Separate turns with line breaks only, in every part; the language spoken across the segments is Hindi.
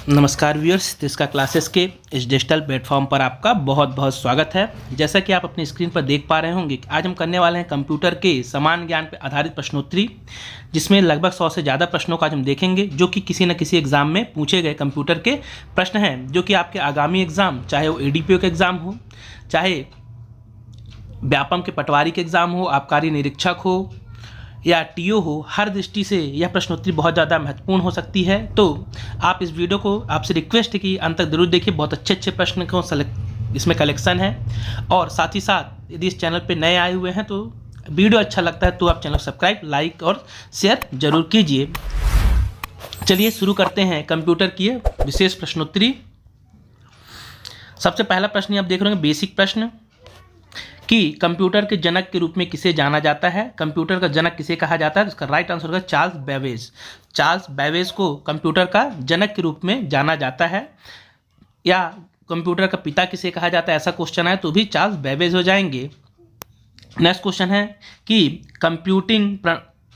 नमस्कार व्यूअर्स, तिस्का क्लासेस के इस डिजिटल प्लेटफॉर्म पर आपका बहुत बहुत स्वागत है। जैसा कि आप अपनी स्क्रीन पर देख पा रहे होंगे कि आज हम करने वाले हैं कंप्यूटर के समान ज्ञान पर आधारित प्रश्नोत्तरी, जिसमें लगभग 100 से ज़्यादा प्रश्नों का आज हम देखेंगे जो कि किसी न किसी एग्ज़ाम में पूछे गए कंप्यूटर के प्रश्न हैं, जो कि आपके आगामी एग्ज़ाम, चाहे वो ADPO के एग्ज़ाम हो, चाहे व्यापम के पटवारी के एग्ज़ाम हो, आबकारी निरीक्षक हो या TO हो, हर दृष्टि से यह प्रश्नोत्तरी बहुत ज़्यादा महत्वपूर्ण हो सकती है। तो आप इस वीडियो को, आपसे रिक्वेस्ट है कि अंत तक जरूर देखिए। बहुत अच्छे अच्छे प्रश्न को इसमें कलेक्शन है। और साथ ही साथ यदि इस चैनल पे नए आए हुए हैं तो वीडियो अच्छा लगता है तो आप चैनल सब्सक्राइब, लाइक और शेयर जरूर कीजिए। चलिए शुरू करते हैं कंप्यूटर की विशेष प्रश्नोत्तरी। सबसे पहला प्रश्न आप देख रहे हैं, बेसिक प्रश्न कि कंप्यूटर के जनक के रूप में किसे जाना जाता है। कंप्यूटर का जनक किसे कहा जाता है? तो इसका राइट आंसर होगा चार्ल्स बेबेज। चार्ल्स बेबेज को कंप्यूटर का जनक के रूप में जाना जाता है। या कंप्यूटर का पिता किसे कहा जाता है, ऐसा क्वेश्चन है तो भी चार्ल्स बेबेज हो जाएंगे। नेक्स्ट क्वेश्चन है कि कंप्यूटिंग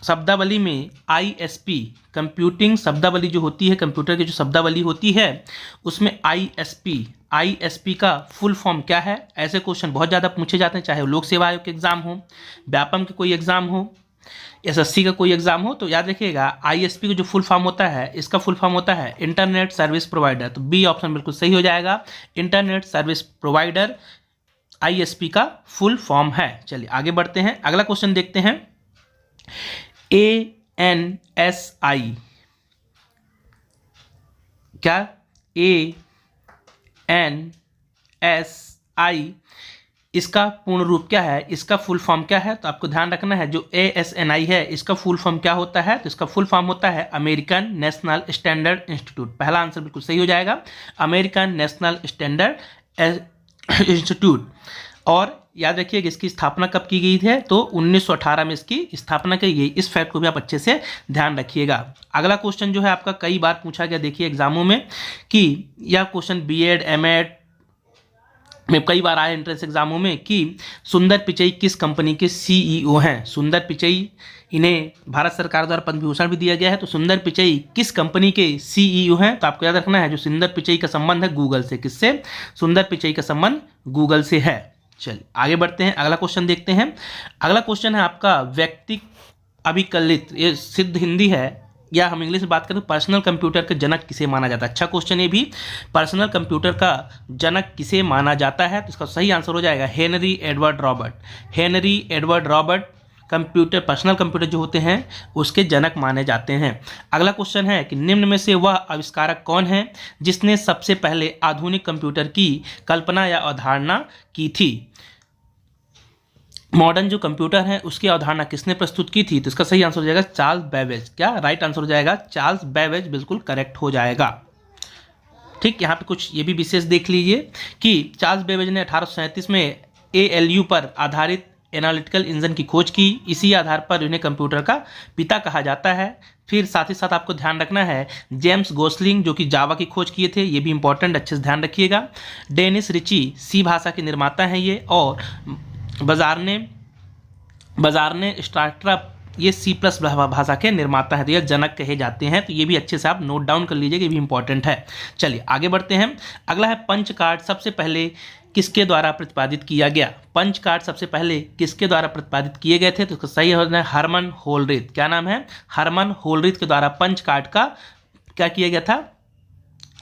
शब्दावली में ISP, कंप्यूटिंग शब्दावली जो होती है, कंप्यूटर की जो शब्दावली होती है उसमें ISP का फुल फॉर्म क्या है? ऐसे क्वेश्चन बहुत ज़्यादा पूछे जाते हैं, चाहे वो लोक सेवा आयोग के एग्जाम हो, व्यापम के कोई एग्जाम हो, SSC का कोई एग्जाम हो। तो याद रखिएगा ISP का जो फुल फॉर्म होता है, इसका फुल फॉर्म होता है इंटरनेट सर्विस प्रोवाइडर। तो B ऑप्शन बिल्कुल सही हो जाएगा, इंटरनेट सर्विस प्रोवाइडर ISP का फुल फॉर्म है। चलिए आगे बढ़ते हैं, अगला क्वेश्चन देखते हैं। ANSI क्या? ANSI इसका पूर्ण रूप क्या है, इसका फुल फॉर्म क्या है? तो आपको ध्यान रखना है, जो ASNI है इसका फुल फॉर्म क्या होता है? तो इसका फुल फॉर्म होता है अमेरिकन नेशनल स्टैंडर्ड इंस्टीट्यूट। पहला आंसर बिल्कुल सही हो जाएगा, अमेरिकन नेशनल स्टैंडर्ड इंस्टीट्यूट। और याद रखिए कि इसकी स्थापना कब की गई है? तो 1918 में इसकी स्थापना की गई। इस फैक्ट को भी आप अच्छे से ध्यान रखिएगा। अगला क्वेश्चन जो है आपका कई बार पूछा गया, देखिए एग्जामों में, कि यह क्वेश्चन BEd MAd में कई बार आया एंट्रेंस एग्जामों में, कि सुंदर पिचई किस कंपनी के CEO हैं? सुंदर पिचई, इन्हें भारत सरकार द्वारा पद्म विभूषण भी दिया गया है। तो सुंदर पिचई किस कंपनी के CEO हैं? तो आपको याद रखना है, जो सुंदर पिचई का संबंध है गूगल से। किससे? सुंदर पिचई का संबंध गूगल से है। चलिए आगे बढ़ते हैं, अगला क्वेश्चन देखते हैं। अगला क्वेश्चन है आपका व्यक्ति अभिकलित, ये सिद्ध हिंदी है, या हम इंग्लिश में बात करें तो पर्सनल कंप्यूटर का जनक किसे माना जाता है? अच्छा क्वेश्चन है भी, पर्सनल कंप्यूटर का जनक किसे माना जाता है? तो इसका सही आंसर हो जाएगा Henry Edward Robert. Henry Edward Robert computer, personal computer जो होते हैं उसके जनक माने जाते हैं। अगला क्वेश्चन है कि निम्न में से वह आविष्कारक कौन है जिसने सबसे पहले आधुनिक कंप्यूटर की कल्पना या अवधारणा की थी? मॉडर्न जो कंप्यूटर है उसकी अवधारणा किसने प्रस्तुत की थी? तो इसका सही आंसर हो जाएगा चार्ल्स बेबेज। क्या राइट आंसर हो जाएगा? चार्ल्स बेबेज बिल्कुल करेक्ट हो जाएगा। ठीक, यहाँ पे कुछ ये भी विशेष देख लीजिए कि चार्ल्स बेबेज ने 1837 में ALU पर आधारित एनालिटिकल इंजन की खोज की। इसी आधार पर उन्हें कंप्यूटर का पिता कहा जाता है। फिर साथ ही साथ आपको ध्यान रखना है, जेम्स गोसलिंग जो कि जावा की खोज किए थे, ये भी इंपॉर्टेंट, अच्छे से ध्यान रखिएगा। डेनिस रिची C भाषा के निर्माता हैं ये, और बाजार ने स्टार्टअप, ये C+ भाषा के निर्माता है, तो ये जनक कहे जाते हैं। तो ये भी अच्छे से आप नोट डाउन कर लीजिए, ये भी इंपॉर्टेंट है। चलिए आगे बढ़ते हैं, अगला है पंच कार्ड सबसे पहले किसके द्वारा प्रतिपादित किया गया? पंच कार्ड सबसे पहले किसके द्वारा प्रतिपादित किए गए थे? तो इसका सही होना है हरमन होलरिथ। क्या नाम है? हरमन होलरिथ के द्वारा पंच कार्ड का क्या किया गया था?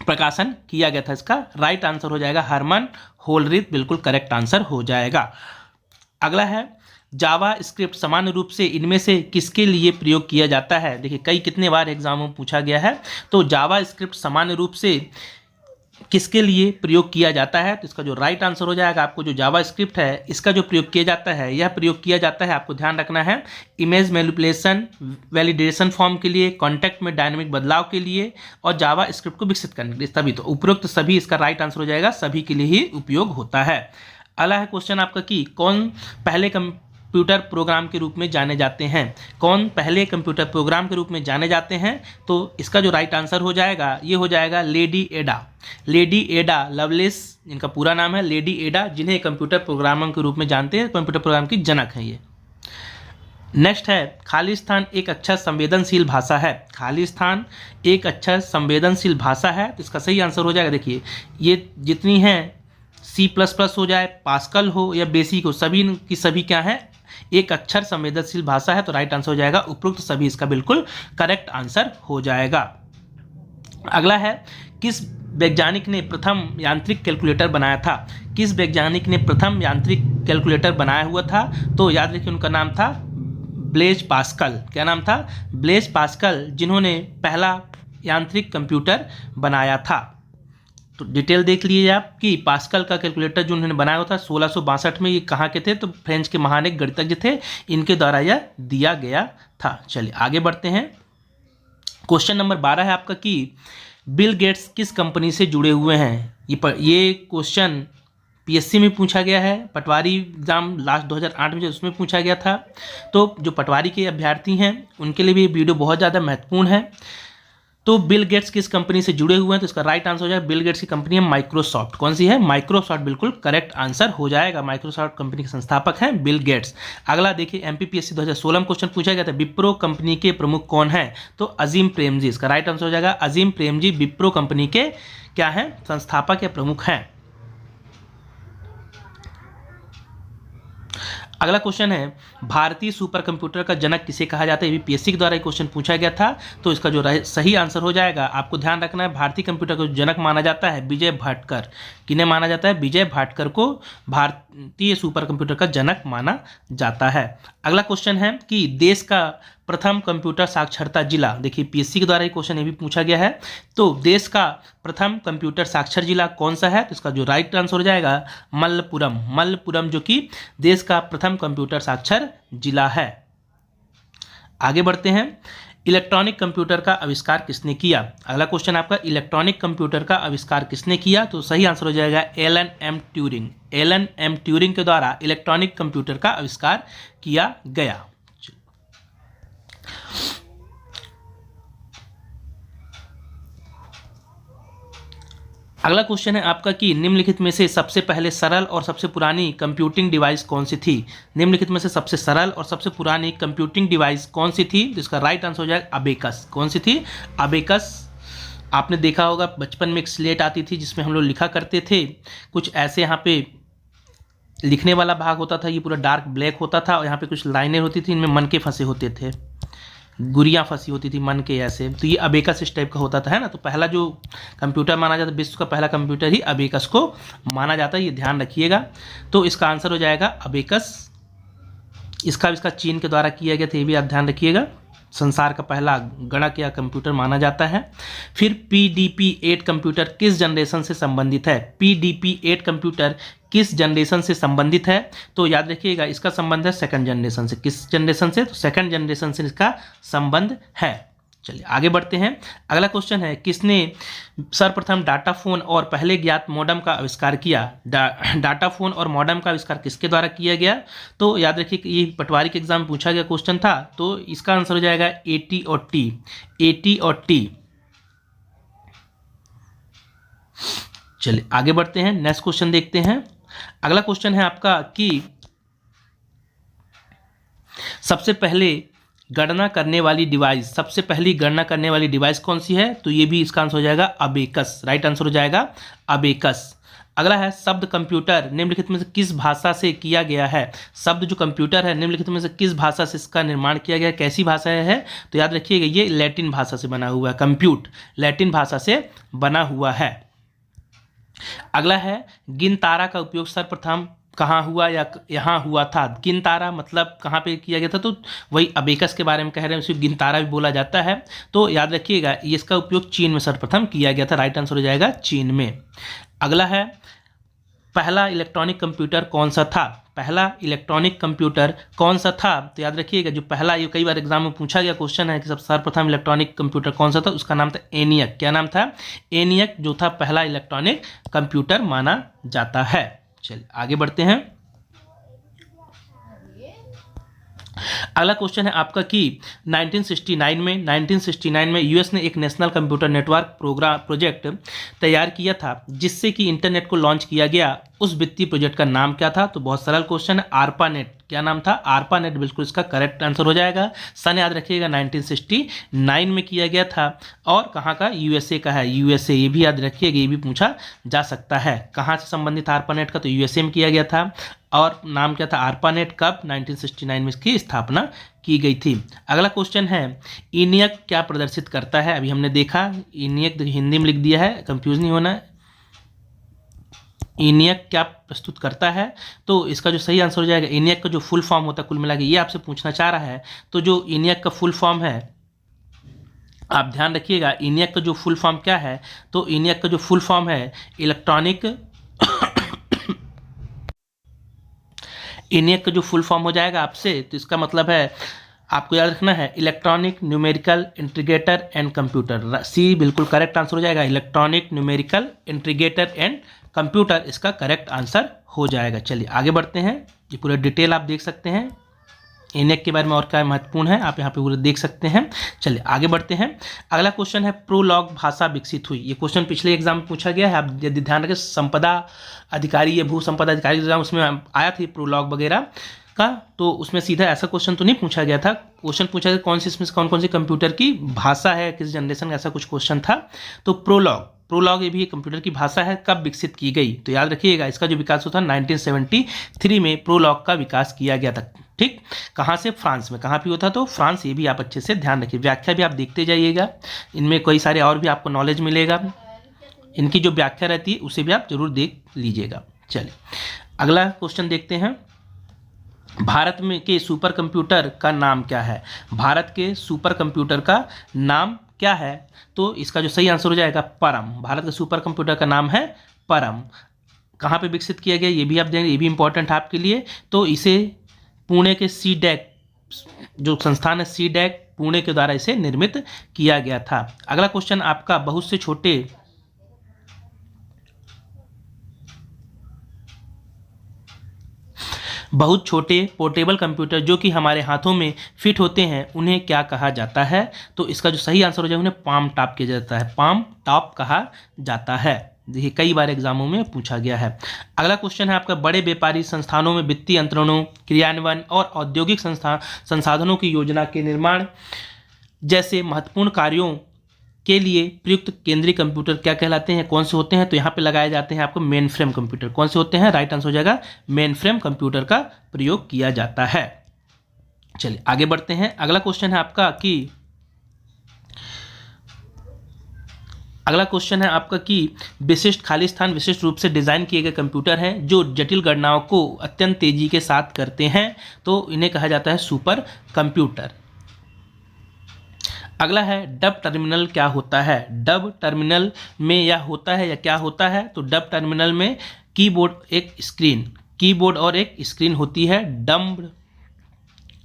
प्रकाशन किया गया था। इसका राइट आंसर हो जाएगा हरमन होलरिथ, बिल्कुल करेक्ट आंसर हो जाएगा। अगला है जावा स्क्रिप्ट सामान्य रूप से इनमें से किसके लिए प्रयोग किया जाता है? देखिए कितने बार एग्जामों में पूछा गया है। तो जावा स्क्रिप्ट सामान्य रूप से किसके लिए प्रयोग किया जाता है? तो इसका जो राइट आंसर हो जाएगा, आपको जो जावा स्क्रिप्ट है इसका जो प्रयोग किया जाता है, यह प्रयोग किया जाता है, आपको ध्यान रखना है, इमेज मैनिपुलेशन, वैलिडेशन फॉर्म के लिए, कॉन्टेक्स्ट में डायनेमिक बदलाव के लिए, और जावा स्क्रिप्ट को विकसित करने के लिए। तभी तो उपरोक्त सभी, इसका राइट आंसर हो जाएगा सभी के लिए ही उपयोग होता है। अगला है क्वेश्चन आपका कि कौन पहले कंप्यूटर प्रोग्राम के रूप में जाने जाते हैं? कौन पहले कंप्यूटर प्रोग्राम के रूप में जाने जाते हैं? तो इसका जो राइट आंसर हो जाएगा, ये हो जाएगा लेडी एडा। लेडी एडा लवलेस इनका पूरा नाम है, लेडी एडा, जिन्हें कंप्यूटर प्रोग्रामर के रूप में जानते हैं, कंप्यूटर प्रोग्राम की जनक हैं ये। नेक्स्ट है खालिस्तान एक अच्छा संवेदनशील भाषा है। खालिस्तान एक अच्छा संवेदनशील भाषा है, तो इसका सही आंसर हो जाएगा, देखिए ये जितनी हैं C++ हो जाए, पास्कल हो या बेसिक हो, सभी की सभी क्या है, एक अक्षर संवेदनशील भाषा है। तो राइट आंसर हो जाएगा उपरोक्त सभी, इसका बिल्कुल करेक्ट आंसर हो जाएगा। अगला है किस वैज्ञानिक ने प्रथम यांत्रिक कैलकुलेटर बनाया था। किस वैज्ञानिक ने प्रथम यांत्रिक कैलकुलेटर बनाया हुआ था, तो याद रखिए उनका नाम था ब्लेज पास्कल। क्या नाम था? ब्लेज पास्कल, जिन्होंने पहला यांत्रिक कंप्यूटर बनाया था। तो डिटेल देख लीजिए आप कि पास्कल का कैलकुलेटर जो उन्होंने बनाया हुआ था 1662 में, ये कहाँ के थे, तो फ्रेंच के महान एक गणितज्ञ थे, इनके द्वारा यह दिया गया था। चलिए आगे बढ़ते हैं। क्वेश्चन नंबर 12 है आपका कि बिल गेट्स किस कंपनी से जुड़े हुए हैं। ये क्वेश्चन पीएससी में पूछा गया है, पटवारी एग्जाम लास्ट 2008 में जो उसमें पूछा गया था। तो जो पटवारी के अभ्यर्थी हैं उनके लिए भी ये वीडियो बहुत ज़्यादा महत्वपूर्ण है। तो बिल गेट्स किस कंपनी से जुड़े हुए हैं, तो इसका राइट आंसर हो जाएगा बिल गेट्स की कंपनी है माइक्रोसॉफ्ट। कौन सी है? माइक्रोसॉफ्ट, बिल्कुल करेक्ट आंसर हो जाएगा। माइक्रोसॉफ्ट कंपनी के संस्थापक हैं बिल गेट्स। अगला देखिए एमपीपीएससी 2016 में क्वेश्चन पूछा गया था, विप्रो कंपनी के प्रमुख कौन है, तो अजीम प्रेमजी। इसका राइट आंसर हो जाएगा अजीम प्रेमजी विप्रो कंपनी के क्या है, संस्थापक या प्रमुख हैं। अगला क्वेश्चन है भारतीय सुपर कंप्यूटर का जनक किसे कहा जाता है। ये भी पीएससी के द्वारा एक क्वेश्चन पूछा गया था। तो इसका जो सही आंसर हो जाएगा, आपको ध्यान रखना है, भारतीय कंप्यूटर का जनक माना जाता है विजय भाटकर। किन्हें माना जाता है? विजय भाटकर को भारतीय सुपर कंप्यूटर का जनक माना जाता है। अगला क्वेश्चन है कि देश का प्रथम कंप्यूटर साक्षरता जिला। देखिए पीएससी के द्वारा ये क्वेश्चन ये भी पूछा गया है। तो देश का प्रथम कंप्यूटर साक्षर जिला कौन सा है, तो इसका जो राइट आंसर हो जाएगा मल्लपुरम। मल्लपुरम जो कि देश का प्रथम कंप्यूटर साक्षर जिला है। आगे बढ़ते हैं, इलेक्ट्रॉनिक कंप्यूटर का आविष्कार किसने किया। अगला क्वेश्चन आपका, इलेक्ट्रॉनिक कंप्यूटर का आविष्कार किसने किया, तो सही आंसर हो जाएगा Alan M Turing. Alan M Turing के द्वारा इलेक्ट्रॉनिक कंप्यूटर का आविष्कार किया गया। अगला क्वेश्चन है आपका कि निम्नलिखित में से सबसे पहले सरल और सबसे पुरानी कंप्यूटिंग डिवाइस कौन सी थी। निम्नलिखित में से सबसे सरल और सबसे पुरानी कंप्यूटिंग डिवाइस कौन सी थी, तो इसका राइट आंसर हो जाएगा अबेकस। कौन सी थी? अबेकस। आपने देखा होगा बचपन में एक स्लेट आती थी जिसमें हम लोग लिखा करते थे, कुछ ऐसे यहाँ पे लिखने वाला भाग होता था, ये पूरा डार्क ब्लैक होता था और यहाँ पे कुछ लाइनें होती थी, इनमें मन के फंसे होते थे, गुड़ियाँ फंसी होती थी मन के ऐसे। तो ये अबेकस इस टाइप का होता था, है ना। तो पहला जो कंप्यूटर माना जाता है, विश्व का पहला कंप्यूटर ही अबेकस को माना जाता है, ये ध्यान रखिएगा। तो इसका आंसर हो जाएगा अबेकस। इसका चीन के द्वारा किया गया था, ये भी आप ध्यान रखिएगा। संसार का पहला गणक या कंप्यूटर माना जाता है। फिर PDP-8 कंप्यूटर किस जनरेशन से संबंधित है। PDP-8 कंप्यूटर किस जनरेशन से संबंधित है, तो याद रखिएगा इसका संबंध है सेकंड जनरेशन से। किस जनरेशन से, तो सेकंड जनरेशन से इसका संबंध है। चलिए आगे बढ़ते हैं। अगला क्वेश्चन है किसने सर्वप्रथम डाटा फोन और पहले ज्ञात मॉडेम का आविष्कार किया। डाटा फोन और मॉडेम का आविष्कार किसके द्वारा किया गया, तो याद रखिए कि ये पटवारी के एग्जाम में पूछा गया क्वेश्चन था। तो इसका आंसर हो जाएगा AT और T। AT और T। चलिए आगे बढ़ते हैं, नेक्स्ट क्वेश्चन देखते हैं। अगला क्वेश्चन है आपका कि सबसे पहले गणना करने वाली डिवाइस, सबसे पहली गणना करने वाली डिवाइस कौन सी है, तो ये भी इसका आंसर हो जाएगा अबेकस। राइट आंसर हो जाएगा अबेकस। अगला है शब्द कंप्यूटर निम्नलिखित में से किस भाषा से किया गया है। शब्द जो कंप्यूटर है निम्नलिखित में से किस भाषा से इसका निर्माण किया गया है, कैसी भाषा है, तो याद रखिएगा ये लैटिन भाषा से बना हुआ है। कंप्यूट लैटिन भाषा से बना हुआ है। अगला है गिनतारा का उपयोग सर्वप्रथम कहाँ हुआ या यहाँ हुआ था। गिनतारा मतलब कहाँ पे किया गया था, तो वही अबेकस के बारे में कह रहे हैं, उसे गिनतारा भी बोला जाता है। तो याद रखिएगा इसका उपयोग चीन में सर्वप्रथम किया गया था। राइट आंसर हो जाएगा चीन में। अगला है पहला इलेक्ट्रॉनिक कंप्यूटर कौन सा था। पहला इलेक्ट्रॉनिक कंप्यूटर कौन सा था, तो याद रखिएगा जो पहला, ये कई बार एग्जाम में पूछा गया क्वेश्चन है कि सब सर्वप्रथम इलेक्ट्रॉनिक कंप्यूटर कौन सा था, उसका नाम था एनियक। क्या नाम था? एनियक जो था पहला इलेक्ट्रॉनिक कंप्यूटर माना जाता है। चलिए आगे बढ़ते हैं। अगला क्वेश्चन है आपका कि 1969 में यूएस ने एक नेशनल कंप्यूटर नेटवर्क प्रोजेक्ट तैयार किया था जिससे कि इंटरनेट को लॉन्च किया गया। उस वित्तीय प्रोजेक्ट का नाम क्या था? तो बहुत सरल क्वेश्चन है, आरपानेट। क्या नाम था? आरपानेट बिल्कुल इसका करेक्ट आंसर हो जाएगा। सन याद रखिएगा 1969 में किया गया था और कहाँ का? यूएसए का है। यूएसए, ये भी याद रखिएगा, ये भी पूछा जा सकता है। कहाँ से संबंधित आरपानेट का? तो यूएसए में किया गया था। और नाम क्या था? आरपानेट। कब? 1969 में इसकी स्थापना की गई थी। अगला क्वेश्चन है, ENIAC क्या प्रदर्शित करता है? अभी हमने देखा ENIAC हिंदी में लिख दिया है, कंफ्यूज नहीं होना। ENIAC क्या प्रस्तुत करता है? तो इसका जो सही आंसर हो जाएगा, ENIAC का जो फुल फॉर्म होता है, कुल मिला के ये आपसे पूछना चाह रहा है। तो जो ENIAC का फुल फॉर्म है, आप ध्यान रखिएगा, ENIAC का जो फुल फॉर्म क्या है? तो ENIAC का जो फुल फॉर्म है ENIAC का जो फुल फॉर्म हो जाएगा आपसे, तो इसका मतलब है आपको याद रखना है electronic numerical integrator and computer. C बिल्कुल करेक्ट आंसर हो जाएगा। Electronic numerical integrator and computer इसका करेक्ट आंसर हो जाएगा। चलिए आगे बढ़ते हैं। ये पूरा डिटेल आप देख सकते हैं ENIAC के बारे में और क्या महत्वपूर्ण है, आप यहाँ पे पूरे देख सकते हैं। चलिए आगे बढ़ते हैं। अगला क्वेश्चन है, प्रोलॉग भाषा विकसित हुई। ये क्वेश्चन पिछले एग्जाम में पूछा गया है, आप यदि ध्यान रखें, संपदा अधिकारी या भू संपदा अधिकारी एग्जाम उसमें आया थी प्रोलॉग वगैरह का, तो उसमें सीधा ऐसा क्वेश्चन तो नहीं पूछा गया था। क्वेश्चन पूछा गया कौन सी इसमें कौन सी कंप्यूटर की भाषा है, किस जनरेशन का, ऐसा कुछ क्वेश्चन था। तो प्रोलॉग ये भी एक कंप्यूटर की भाषा है, कब विकसित की गई? तो याद रखिएगा इसका जो विकास हुआ था 1973 में प्रोलॉग का विकास किया गया था। ठीक, कहाँ से? फ्रांस में। कहाँ पे होता? तो फ्रांस। ये भी आप अच्छे से ध्यान रखिए। व्याख्या भी आप देखते जाइएगा, इनमें कई सारे और भी आपको नॉलेज मिलेगा। इनकी जो व्याख्या रहती है उसे भी आप जरूर देख लीजिएगा। चलिए अगला क्वेश्चन देखते हैं। भारत में के सुपर कंप्यूटर का नाम क्या है? भारत के सुपर कंप्यूटर का नाम क्या है? तो इसका जो सही आंसर हो जाएगा परम। भारत का सुपर कंप्यूटर का नाम है परम। कहाँ पे विकसित किया गया ये भी आप देंगे, ये भी इंपॉर्टेंट है आपके लिए। तो इसे पुणे के CDAC जो संस्थान है, CDAC पुणे के द्वारा इसे निर्मित किया गया था। अगला क्वेश्चन आपका, बहुत छोटे पोर्टेबल कंप्यूटर जो कि हमारे हाथों में फिट होते हैं उन्हें क्या कहा जाता है? तो इसका जो सही आंसर हो जाएगा, उन्हें पाम टॉप किया जाता है। पाम टॉप कहा जाता है। देखिए कई बार एग्जामों में पूछा गया है। अगला क्वेश्चन है आपका, बड़े व्यापारी संस्थानों में वित्तीय यंत्रणों, क्रियान्वयन और औद्योगिक संसाधनों की योजना के निर्माण जैसे महत्वपूर्ण कार्यों के लिए प्रयुक्त केंद्रीय कंप्यूटर क्या कहलाते हैं? कौन से होते हैं? तो यहाँ पे लगाए जाते हैं आपको मेन फ्रेम कंप्यूटर। कौन से होते हैं? राइट आंसर हो जाएगा मेन फ्रेम कंप्यूटर का प्रयोग किया जाता है। चलिए आगे बढ़ते हैं। अगला क्वेश्चन है आपका कि विशिष्ट खाली स्थान विशिष्ट रूप से डिजाइन किए गए कंप्यूटर हैं जो जटिल गणनाओं को अत्यंत तेजी के साथ करते हैं, तो इन्हें कहा जाता है सुपर कंप्यूटर। अगला है, डब टर्मिनल क्या होता है? डब टर्मिनल में या होता है या क्या होता है? तो डब टर्मिनल में कीबोर्ड और एक स्क्रीन होती है।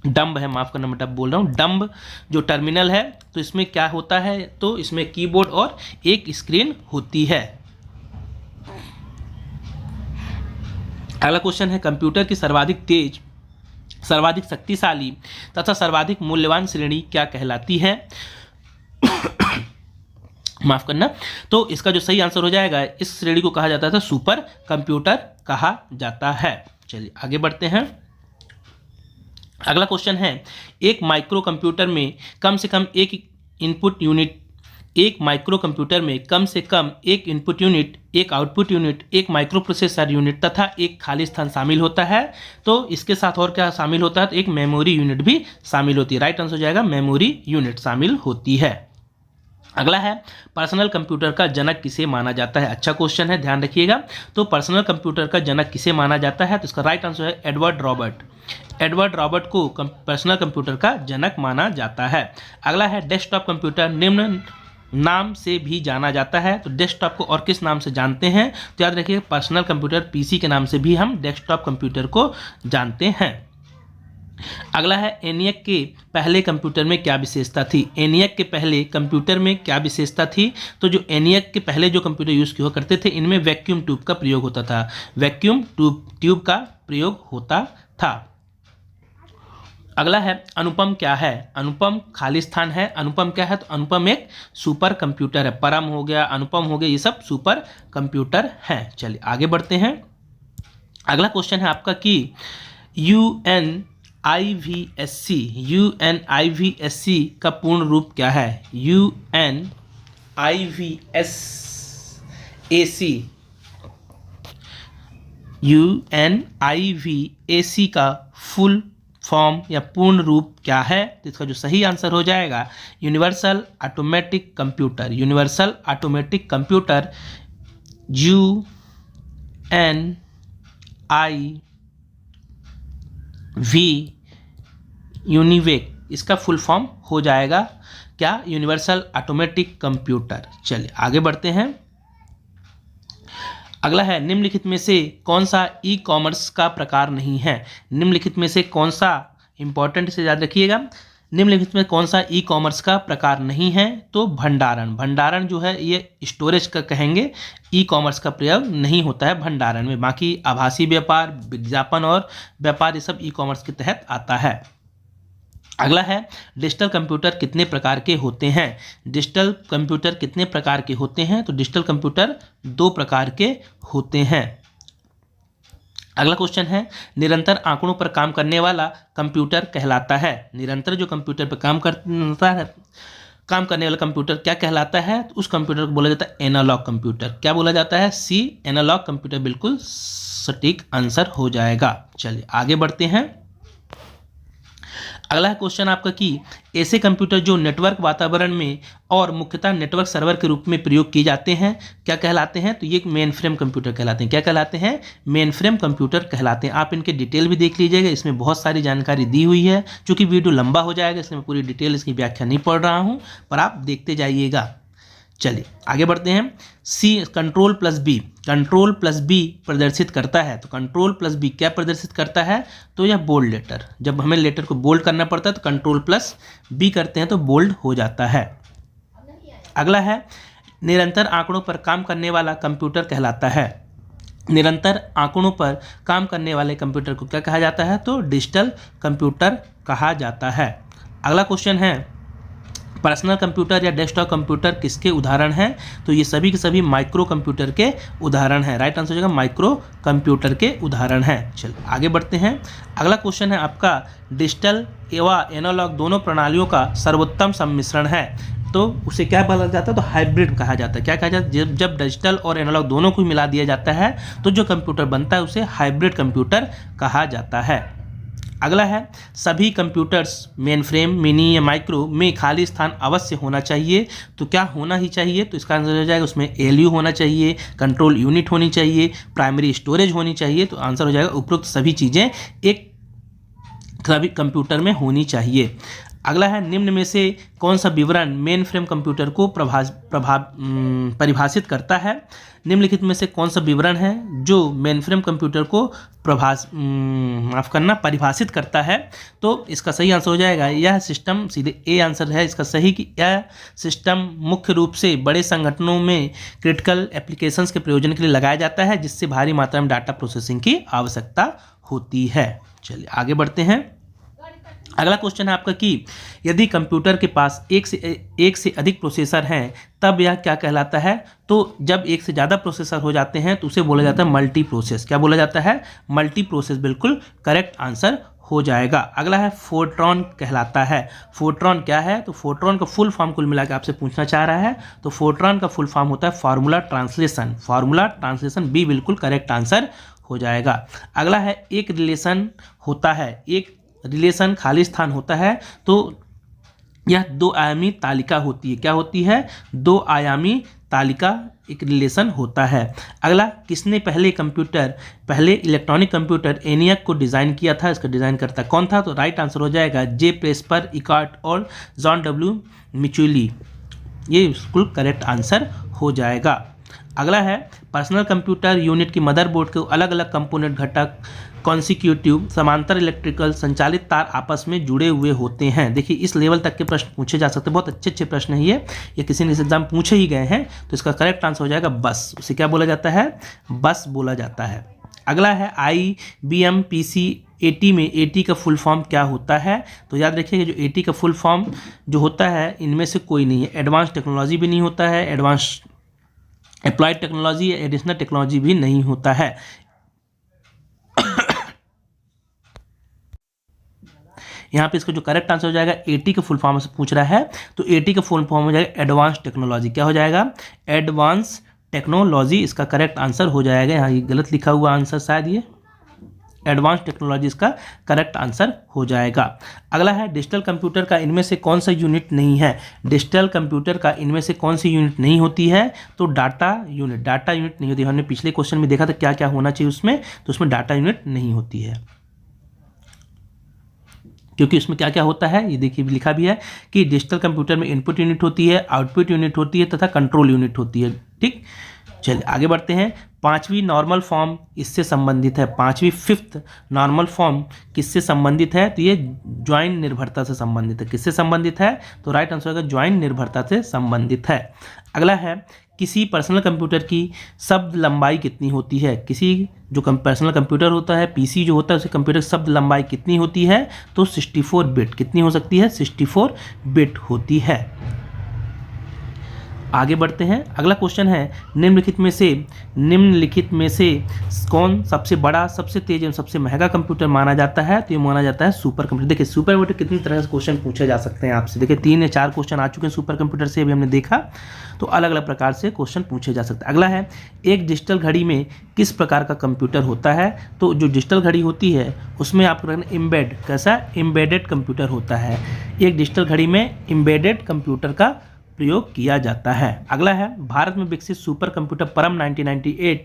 डम्ब है, माफ करना मैं डब बोल रहा हूँ। डम्ब जो टर्मिनल है, तो इसमें क्या होता है? तो इसमें कीबोर्ड और एक स्क्रीन होती है। अगला क्वेश्चन है, कंप्यूटर की सर्वाधिक तेज, सर्वाधिक शक्तिशाली तथा सर्वाधिक मूल्यवान श्रेणी क्या कहलाती है? माफ करना। तो इसका जो सही आंसर हो जाएगा, इस श्रेणी को कहा जाता है सुपर कंप्यूटर कहा जाता है। चलिए आगे बढ़ते हैं। अगला क्वेश्चन है, एक माइक्रो कंप्यूटर में कम से कम एक इनपुट यूनिट, एक आउटपुट यूनिट, एक माइक्रो प्रोसेसर यूनिट तथा एक खाली स्थान शामिल होता है। तो इसके साथ और क्या शामिल होता है? तो एक मेमोरी यूनिट भी शामिल होती है। राइट आंसर हो जाएगा मेमोरी यूनिट शामिल होती है। अगला है, पर्सनल कंप्यूटर का जनक किसे माना जाता है? अच्छा क्वेश्चन है, ध्यान रखिएगा। तो पर्सनल कंप्यूटर का जनक किसे माना जाता है? तो इसका राइट आंसर है एडवर्ड रॉबर्ट को पर्सनल कंप्यूटर का जनक माना जाता है। अगला है, डेस्कटॉप कंप्यूटर निम्न नाम से भी जाना जाता है। तो डेस्कटॉप को और किस नाम से जानते हैं? तो याद रखिए पर्सनल कंप्यूटर PC के नाम से भी हम डेस्कटॉप कंप्यूटर को जानते हैं। अगला है, ENIAC के पहले कंप्यूटर में क्या विशेषता थी? ENIAC के पहले कंप्यूटर में क्या विशेषता थी? तो जो ENIAC के पहले जो कंप्यूटर यूज़ हुआ करते थे, इनमें वैक्यूम ट्यूब का प्रयोग होता था। अगला है अनुपम क्या है। अनुपम खाली स्थान है। अनुपम क्या है, तो अनुपम एक सुपर कंप्यूटर है। परम हो गया, अनुपम हो गया, ये सब सुपर कंप्यूटर हैं। चलिए आगे बढ़ते हैं। अगला क्वेश्चन है आपका कि UNIVSC का पूर्ण रूप क्या है। UNIVSC का फुल फॉर्म या पूर्ण रूप क्या है, तो इसका जो सही आंसर हो जाएगा universal automatic computer. Universal automatic computer UNIV UNIVAC, इसका फुल फॉर्म हो जाएगा क्या, यूनिवर्सल ऑटोमेटिक कंप्यूटर। चलिए आगे बढ़ते हैं। अगला है निम्नलिखित में से कौन सा ई कॉमर्स का प्रकार नहीं है। निम्नलिखित में से कौन सा, इंपॉर्टेंट से याद रखिएगा, निम्नलिखित में कौन सा ई कॉमर्स का प्रकार नहीं है, तो भंडारण। भंडारण जो है ये स्टोरेज का कहेंगे, ई कॉमर्स का प्रयोग नहीं होता है भंडारण में। बाकी आभासी व्यापार, विज्ञापन और व्यापार ये सब ई कॉमर्स के तहत आता है। अगला है डिजिटल कंप्यूटर कितने प्रकार के होते हैं। डिजिटल कंप्यूटर कितने प्रकार के होते हैं, तो डिजिटल कंप्यूटर 2 प्रकार के होते हैं। अगला क्वेश्चन है निरंतर आंकड़ों पर काम करने वाला कंप्यूटर कहलाता है। निरंतर जो कंप्यूटर पर काम करता है, काम करने वाला कंप्यूटर क्या कहलाता है, तो उस कंप्यूटर को बोला जाता है एनालॉग कंप्यूटर। क्या बोला जाता है, सी एनालॉग कंप्यूटर बिल्कुल सटीक आंसर हो जाएगा। चलिए आगे बढ़ते हैं। अगला क्वेश्चन आपका कि ऐसे कंप्यूटर जो नेटवर्क वातावरण में और मुख्यतः नेटवर्क सर्वर के रूप में प्रयोग किए जाते हैं क्या कहलाते हैं, तो ये मेन फ्रेम कंप्यूटर कहलाते हैं। क्या कहलाते हैं, मेन फ्रेम कंप्यूटर कहलाते हैं। आप इनके डिटेल भी देख लीजिएगा, इसमें बहुत सारी जानकारी दी हुई है। चूँकि वीडियो लंबा हो जाएगा इसलिए मैं पूरी डिटेल इसकी व्याख्या नहीं पढ़ रहा हूँ, पर आप देखते जाइएगा। चलिए आगे बढ़ते हैं। C control plus B, control plus B प्रदर्शित करता है, तो कंट्रोल प्लस बी क्या प्रदर्शित करता है, तो यह बोल्ड लेटर। जब हमें लेटर को बोल्ड करना पड़ता है तो कंट्रोल प्लस बी करते हैं तो बोल्ड हो जाता है। अगला है निरंतर आंकड़ों पर काम करने वाला कंप्यूटर कहलाता है। निरंतर आंकड़ों पर काम करने वाले कंप्यूटर को क्या कहा जाता है, तो डिजिटल कंप्यूटर कहा जाता है। अगला क्वेश्चन है पर्सनल कंप्यूटर या डेस्कटॉप कंप्यूटर किसके उदाहरण हैं, तो ये सभी के सभी माइक्रो कंप्यूटर के उदाहरण हैं। राइट आंसर हो जाएगा माइक्रो कंप्यूटर के उदाहरण हैं। चलिए आगे बढ़ते हैं। अगला क्वेश्चन है आपका डिजिटल एवं एनालॉग दोनों प्रणालियों का सर्वोत्तम सम्मिश्रण है, तो उसे क्या बोला जाता है, तो हाइब्रिड कहा जाता है। क्या कहा जाता है, जब डिजिटल और एनालॉग दोनों को मिला दिया जाता है तो जो कंप्यूटर बनता है उसे हाइब्रिड कंप्यूटर कहा जाता है। अगला है सभी कंप्यूटर्स मेन फ्रेम, मिनी या माइक्रो में खाली स्थान अवश्य होना चाहिए, तो क्या होना ही चाहिए, तो इसका आंसर हो जाएगा उसमें एलयू होना चाहिए, कंट्रोल यूनिट होनी चाहिए, प्राइमरी स्टोरेज होनी चाहिए। तो आंसर हो जाएगा उपरोक्त सभी चीज़ें एक सभी कंप्यूटर में होनी चाहिए। अगला है निम्न में से कौन सा विवरण मेन फ्रेम कंप्यूटर को परिभाषित करता है। निम्नलिखित में से कौन सा विवरण है जो मेन फ्रेम कंप्यूटर को परिभाषित करता है, तो इसका सही आंसर हो जाएगा यह सिस्टम, सीधे ए आंसर है इसका सही, कि यह सिस्टम मुख्य रूप से बड़े संगठनों में क्रिटिकल एप्लीकेशंस के प्रयोजन के लिए लगाया जाता है जिससे भारी मात्रा में डाटा प्रोसेसिंग की आवश्यकता होती है। चलिए आगे बढ़ते हैं। अगला क्वेश्चन है आपका कि यदि कंप्यूटर के पास एक से अधिक प्रोसेसर हैं तब यह क्या कहलाता है, तो जब एक से ज़्यादा प्रोसेसर हो जाते हैं तो उसे बोला जाता है मल्टी प्रोसेस। क्या बोला जाता है, मल्टी प्रोसेस बिल्कुल करेक्ट आंसर हो जाएगा। अगला है फोर्ट्रॉन कहलाता है। फोर्ट्रॉन क्या है, तो फोर्ट्रॉन का फुल फॉर्म कुल मिला के आपसे पूछना चाह रहा है, तो फोर्ट्रॉन का फुल फॉर्म होता है formula translation. Formula translation B बिल्कुल करेक्ट आंसर हो जाएगा। अगला है एक रिलेशन होता है, एक रिलेशन खाली स्थान होता है, तो यह 2 आयामी तालिका होती है। क्या होती है, 2 आयामी तालिका एक रिलेशन होता है। अगला किसने पहले इलेक्ट्रॉनिक कंप्यूटर एनियक को डिज़ाइन किया था, इसका डिज़ाइन करता कौन था, तो राइट आंसर हो जाएगा जे प्रेस्पर, इकार्ट और जॉन डब्ल्यू मिचुली, ये बिल्कुल करेक्ट आंसर हो जाएगा। अगला है पर्सनल कंप्यूटर यूनिट की मदरबोर्ड के अलग अलग कंपोनेंट घटक कॉन्सिक्यूटिव समांतर इलेक्ट्रिकल संचालित तार आपस में जुड़े हुए होते हैं। देखिए इस लेवल तक के प्रश्न पूछे जा सकते हैं, बहुत अच्छे अच्छे प्रश्न है ये किसी ने इस एग्जाम पूछे ही गए हैं, तो इसका करेक्ट आंसर हो जाएगा बस। उसे क्या बोला जाता है, बस बोला जाता है। अगला है IBM PC एटी में एटी का फुल फॉर्म क्या होता है? तो याद रखिएगा जो एटी का फुल फॉर्म जो होता है इनमें से कोई नहीं है। एडवांस टेक्नोलॉजी भी नहीं होता है, advance applied technology, additional technology भी नहीं होता है। यहाँ पे इसका जो करेक्ट आंसर हो जाएगा, एटी का फुल फॉर्म से पूछ रहा है तो एटी का फुल फॉर्म हो जाएगा एडवांस टेक्नोलॉजी। क्या हो जाएगा? एडवांस टेक्नोलॉजी इसका करेक्ट आंसर हो जाएगा। यहाँ ये गलत लिखा हुआ आंसर शायद, ये एडवांस टेक्नोलॉजी इसका करेक्ट आंसर हो जाएगा। अगला है डिजिटल कंप्यूटर का इनमें से कौन सा यूनिट नहीं है? डिजिटल कंप्यूटर का इनमें से कौन सी यूनिट नहीं होती है? तो डाटा यूनिट, डाटा यूनिट नहीं होती। हमने पिछले क्वेश्चन में देखा था क्या क्या होना चाहिए उसमें, तो उसमें डाटा यूनिट नहीं होती है, क्योंकि उसमें क्या क्या होता है ये देखिए लिखा भी है कि डिजिटल कंप्यूटर में इनपुट यूनिट होती है, आउटपुट यूनिट होती है तथा कंट्रोल यूनिट होती है। ठीक, चलिए आगे बढ़ते हैं। पांचवी नॉर्मल फॉर्म इससे संबंधित है। पांचवी फिफ्थ नॉर्मल फॉर्म किससे संबंधित है? तो ये ज्वाइन निर्भरता से संबंधित है। किससे संबंधित है? तो राइट आंसर होगा ज्वाइन निर्भरता से संबंधित है। अगला है किसी पर्सनल कंप्यूटर की शब्द लंबाई कितनी होती है? किसी जो पर्सनल कंप्यूटर होता है, पीसी जो होता है, उसके कंप्यूटर शब्द लंबाई कितनी होती है? तो 64 बिट। कितनी हो सकती है? 64 बिट होती है। आगे बढ़ते हैं। अगला क्वेश्चन है निम्नलिखित में से कौन सबसे बड़ा, सबसे तेज एवं सबसे महंगा कंप्यूटर माना जाता है? तो ये माना जाता है सुपर कंप्यूटर। देखिए सुपर कंप्यूटर कितनी तरह से क्वेश्चन पूछे जा सकते हैं आपसे। देखिए 3 या 4 क्वेश्चन आ चुके हैं सुपर कंप्यूटर से, अभी हमने देखा, तो अलग अलग प्रकार से क्वेश्चन पूछे जा सकते हैं। अगला है एक डिजिटल घड़ी में किस प्रकार का कंप्यूटर होता है? तो जो डिजिटल घड़ी होती है उसमें आपको एम्बेड, कैसा? एम्बेडेड कंप्यूटर होता है। एक डिजिटल घड़ी में एम्बेडेड कंप्यूटर का प्रयोग किया जाता है। अगला है भारत में विकसित सुपर कंप्यूटर परम 1998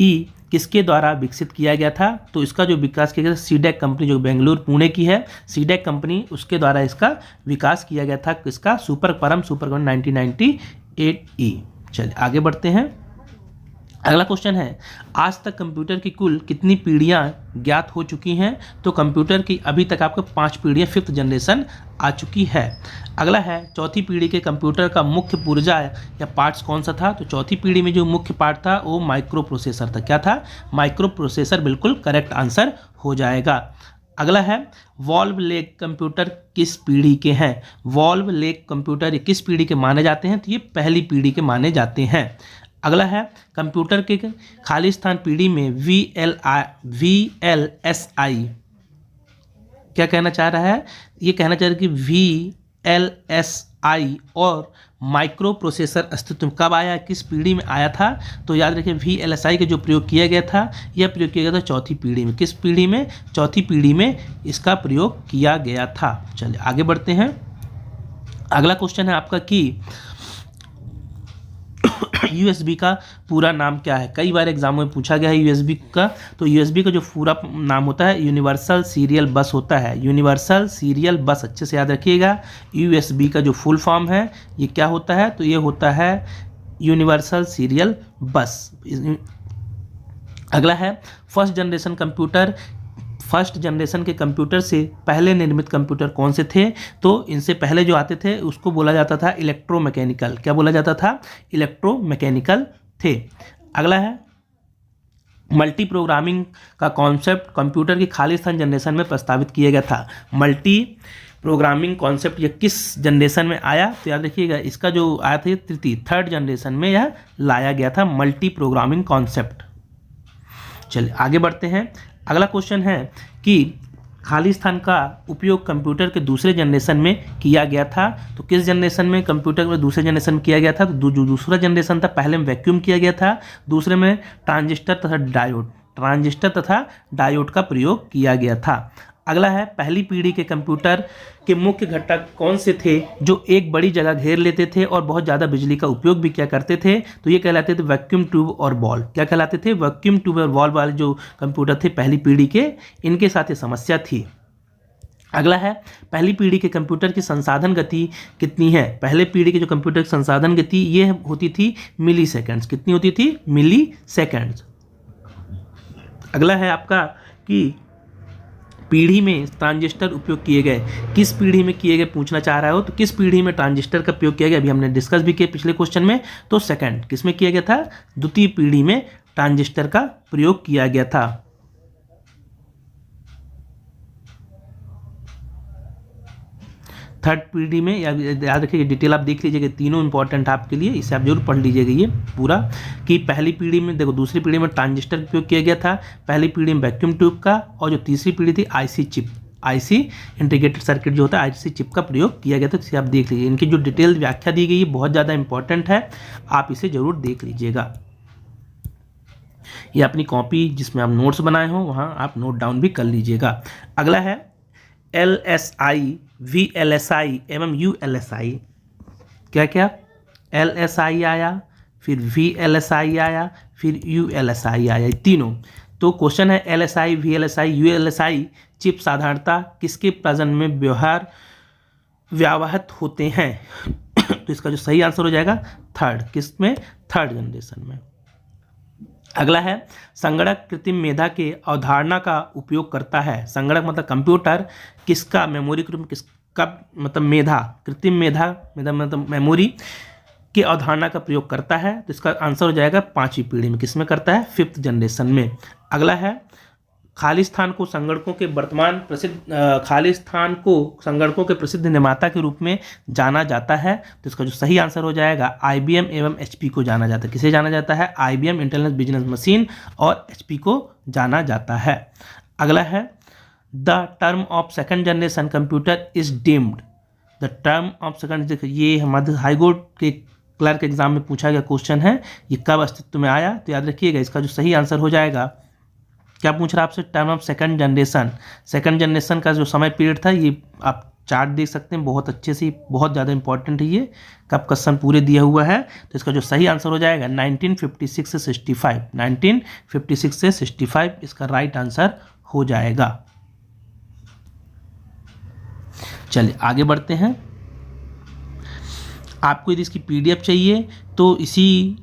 ई किसके द्वारा विकसित किया गया था? तो इसका जो विकास किया गया था सीडेक कंपनी जो बेंगलुरु पुणे की है, सीडेक कंपनी, उसके द्वारा इसका विकास किया गया था। किसका? सुपर कंप्यूटर 1998 ई। चलिए आगे बढ़ते हैं। अगला क्वेश्चन है आज तक कंप्यूटर की कुल कितनी पीढ़ियां ज्ञात हो चुकी हैं? तो कंप्यूटर की अभी तक आपको 5 पीढ़ियां, 5th जनरेशन आ चुकी है। अगला है चौथी पीढ़ी के कंप्यूटर का मुख्य पुर्जा या पार्ट्स कौन सा था? तो चौथी पीढ़ी में जो मुख्य पार्ट था वो माइक्रो प्रोसेसर था। क्या था? माइक्रो प्रोसेसर बिल्कुल करेक्ट आंसर हो जाएगा। अगला है वॉल्व लेग कंप्यूटर किस पीढ़ी के हैं? वॉल्व लेग कंप्यूटर किस पीढ़ी के माने जाते हैं? तो ये पहली पीढ़ी के माने जाते हैं। अगला है कंप्यूटर के खाली स्थान पीढ़ी में VLSI क्या कहना चाह रहा है? ये कहना चाह रहा है कि VLSI और माइक्रो प्रोसेसर अस्तित्व में कब आया, किस पीढ़ी में आया था? तो याद रखिए VLSI का जो प्रयोग किया गया था, यह प्रयोग किया गया था चौथी पीढ़ी में। किस पीढ़ी में? चौथी पीढ़ी में इसका प्रयोग किया गया था। चलिए आगे बढ़ते हैं। अगला क्वेश्चन है आपका कि USB का पूरा नाम क्या है? कई बार एग्जाम में पूछा गया है USB का। तो USB का जो पूरा नाम होता है यूनिवर्सल सीरियल बस होता है। यूनिवर्सल सीरियल बस, अच्छे से याद रखिएगा। USB का जो फुल फॉर्म है ये क्या होता है? तो ये होता है यूनिवर्सल सीरियल बस। अगला है फर्स्ट जनरेशन के कंप्यूटर से पहले निर्मित कंप्यूटर कौन से थे? तो इनसे पहले जो आते थे उसको बोला जाता था इलेक्ट्रोमैकेनिकल। क्या बोला जाता था? इलेक्ट्रोमैकेनिकल थे। अगला है मल्टी प्रोग्रामिंग का कॉन्सेप्ट कंप्यूटर की खाली स्थान जनरेशन में प्रस्तावित किया गया था। मल्टी प्रोग्रामिंग कॉन्सेप्ट ये किस जनरेशन में आया? तो याद रखिएगा इसका जो आया था तृतीय, 3rd जनरेशन में यह लाया गया था मल्टी प्रोग्रामिंग कॉन्सेप्ट। चलिए आगे बढ़ते हैं। अगला क्वेश्चन है कि खाली स्थान का उपयोग कंप्यूटर के दूसरे जनरेशन में किया गया था। तो किस जनरेशन में कंप्यूटर के दूसरे जनरेशन में किया गया था? तो जो दूसरा जनरेशन था पहले में वैक्यूम किया गया था, दूसरे में ट्रांजिस्टर तथा डायोड का प्रयोग किया गया था। अगला है पहली पीढ़ी के कंप्यूटर के मुख्य घटक कौन से थे जो एक बड़ी जगह घेर लेते थे और बहुत ज़्यादा बिजली का उपयोग भी क्या करते थे? तो ये कहलाते थे वैक्यूम ट्यूब और बॉल। क्या कहलाते थे? वैक्यूम ट्यूब और बॉल वाले जो कंप्यूटर थे पहली पीढ़ी के, इनके साथ ये समस्या थी। अगला है पहली पीढ़ी के कंप्यूटर की संसाधन गति कितनी है? पहले पीढ़ी के जो कंप्यूटर की संसाधन गति ये होती थी मिली सेकेंड्स। कितनी होती थी? मिली सेकेंड्स। अगला है आपका कि पीढ़ी में ट्रांजिस्टर उपयोग किए गए, किस पीढ़ी में किए गए पूछना चाह रहा हो। तो किस पीढ़ी में ट्रांजिस्टर का उपयोग किया गया? अभी हमने डिस्कस भी किया पिछले क्वेश्चन में। तो सेकंड किस में किया गया था? द्वितीय पीढ़ी में ट्रांजिस्टर का प्रयोग किया गया था। थर्ड पीढ़ी में, या याद रखिए डिटेल आप देख लीजिएगा, तीनों इंपॉर्टेंट है आपके लिए, इसे आप जरूर पढ़ लीजिएगा ये पूरा। कि पहली पीढ़ी में देखो, दूसरी पीढ़ी में ट्रांजिस्टर का उपयोग किया गया था, पहली पीढ़ी में वैक्यूम ट्यूब का, और जो तीसरी पीढ़ी थी IC chip, IC integrated circuit जो होता है, आईसी चिप का प्रयोग किया गया था। इसे आप देख लीजिए, इनकी जो डिटेल व्याख्या दी गई है बहुत ज़्यादा इंपॉर्टेंट है, आप इसे जरूर देख लीजिएगा। ये अपनी कॉपी जिसमें आप नोट्स बनाए हो वहाँ आप नोट डाउन भी कर लीजिएगा। अगला है LSI, VLSI एवं ULSI। क्या क्या? LSI आया, फिर VLSI आया, फिर ULSI आया, तीनों। तो क्वेश्चन है LSI, VLSI, ULSI चिप साधारणतः किसके प्रजनन में व्यवहृत होते हैं? तो इसका जो सही आंसर हो जाएगा थर्ड, किस में? थर्ड जनरेशन में। अगला है संगणक कृत्रिम मेधा के अवधारणा का उपयोग करता है। संगणक मतलब कंप्यूटर किसका मेमोरी के रूप में, किसका मतलब मेधा, कृत्रिम मेधा मतलब मेमोरी के अवधारणा का प्रयोग करता है। तो इसका आंसर हो जाएगा पांचवी पीढ़ी में, किसमें करता है? फिफ्थ जनरेशन में। अगला है खालिस्तान को संगणकों के प्रसिद्ध निर्माता के रूप में जाना जाता है। तो इसका जो सही आंसर हो जाएगा IBM एवं HP को जाना जाता है। किसे जाना जाता है? IBM इंटरनेशनल बिजनेस मशीन और HP को जाना जाता है। अगला है the term of second generation computer is deemed. The term of second, ये हमारे हाईकोर्ट के क्लर्क एग्जाम में पूछा गया क्वेश्चन है, ये कब अस्तित्व में आया? तो याद रखिएगा, इसका जो सही आंसर हो जाएगा, क्या पूछ रहा है आपसे? Term of second generation. Second generation का जो समय पीरियड था, ये आप चार्ट देख सकते हैं बहुत अच्छे से, बहुत ज़्यादा इंपॉर्टेंट है ये, कब क्वेश्चन पूरे दिया हुआ है। तो इसका जो सही आंसर हो जाएगा 1956 से 65, 1956 से 65 इसका राइट आंसर हो जाएगा। चलिए आगे बढ़ते हैं। आपको यदि इसकी PDF चाहिए तो इसी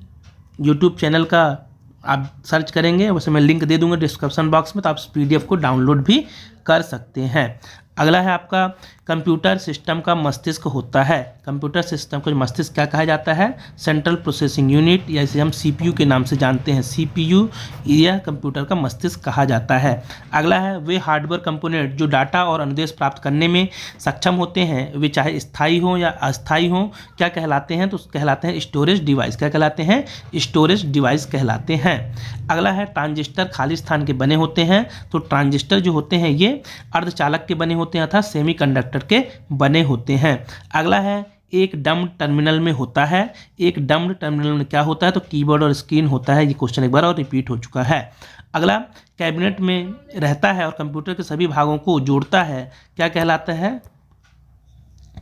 YouTube चैनल का आप सर्च करेंगे, वैसे मैं लिंक दे दूंगा डिस्क्रिप्शन बॉक्स में, तो आप PDF को डाउनलोड भी कर सकते हैं। अगला है आपका कंप्यूटर सिस्टम का मस्तिष्क होता है। कंप्यूटर सिस्टम का मस्तिष्क क्या कहा जाता है? सेंट्रल प्रोसेसिंग यूनिट, या इसे हम CPU के नाम से जानते हैं। CPU यह कंप्यूटर का मस्तिष्क कहा जाता है। अगला है वे हार्डवेयर कंपोनेंट जो डाटा और अनुदेश प्राप्त करने में सक्षम होते हैं, वे चाहे स्थायी हों या अस्थायी हों, क्या कहलाते हैं? तो कहलाते हैं स्टोरेज डिवाइस। क्या कहलाते हैं? स्टोरेज डिवाइस कहलाते हैं। अगला है ट्रांजिस्टर खालिस्तान के बने होते हैं। तो ट्रांजिस्टर जो होते हैं ये अर्धचालक के बने होते हैं अर्थात सेमीकंडक्टर के बने होते हैं। अगला है एक डम्ड टर्मिनल में होता है। एक डम्ड टर्मिनल में क्या होता है? तो कीबोर्ड और स्क्रीन होता है। ये क्वेश्चन एक बार और रिपीट हो चुका है। अगला कैबिनेट में रहता है और कंप्यूटर के सभी भागों को जोड़ता है, क्या कहलाता है?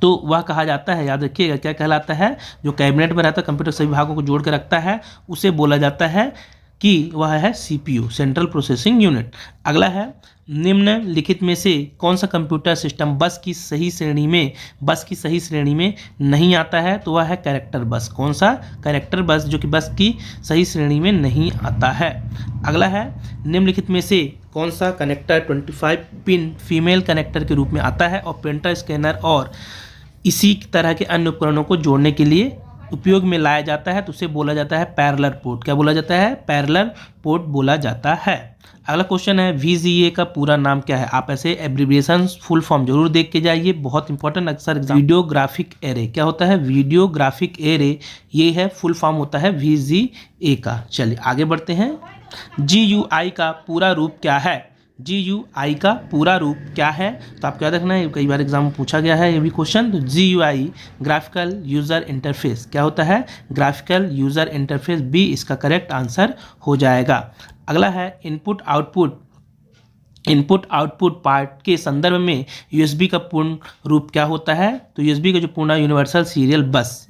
तो वह कहा जाता है, याद रखिएगा, क्या कहलाता है? जो कैबिनेट में रहता है, कंप्यूटर सभी भागों को जोड़ कर रखता है, उसे बोला जाता है कि वह है CPU, सेंट्रल प्रोसेसिंग यूनिट। अगला है निम्नलिखित में से कौन सा कंप्यूटर सिस्टम बस की सही श्रेणी में नहीं आता है? तो वह है कैरेक्टर बस। कौन सा? कैरेक्टर बस, जो कि बस की सही श्रेणी में नहीं आता है। अगला है निम्नलिखित में से कौन सा कनेक्टर 25 पिन फीमेल कनेक्टर के रूप में आता है और प्रिंटर, स्कैनर और इसी तरह के अन्य उपकरणों को जोड़ने के लिए उपयोग में लाया जाता है? तो उसे बोला जाता है पैरेलल पोर्ट। क्या बोला जाता है? पैरेलल पोर्ट बोला जाता है। अगला क्वेश्चन है VGA का पूरा नाम क्या है? आप ऐसे एब्रिविएशन फुल फॉर्म जरूर देख के जाइए, बहुत इंपॉर्टेंट अक्सर वीडियो ग्राफिक एरे। क्या होता है? वीडियो ग्राफिक एरे, ये है फुल फॉर्म होता है VGA का। चलिए आगे बढ़ते हैं। GUI का पूरा रूप क्या है? GUI का पूरा रूप क्या है? तो आपको याद रखना है, कई बार एग्जाम में पूछा गया है ये भी क्वेश्चन। तो GUI ग्राफिकल यूज़र इंटरफेस। क्या होता है? ग्राफिकल यूज़र इंटरफेस, B इसका करेक्ट आंसर हो जाएगा। अगला है इनपुट आउटपुट पार्ट के संदर्भ में USB का पूर्ण रूप क्या होता है? तो USB का जो पूर्ण यूनिवर्सल सीरियल बस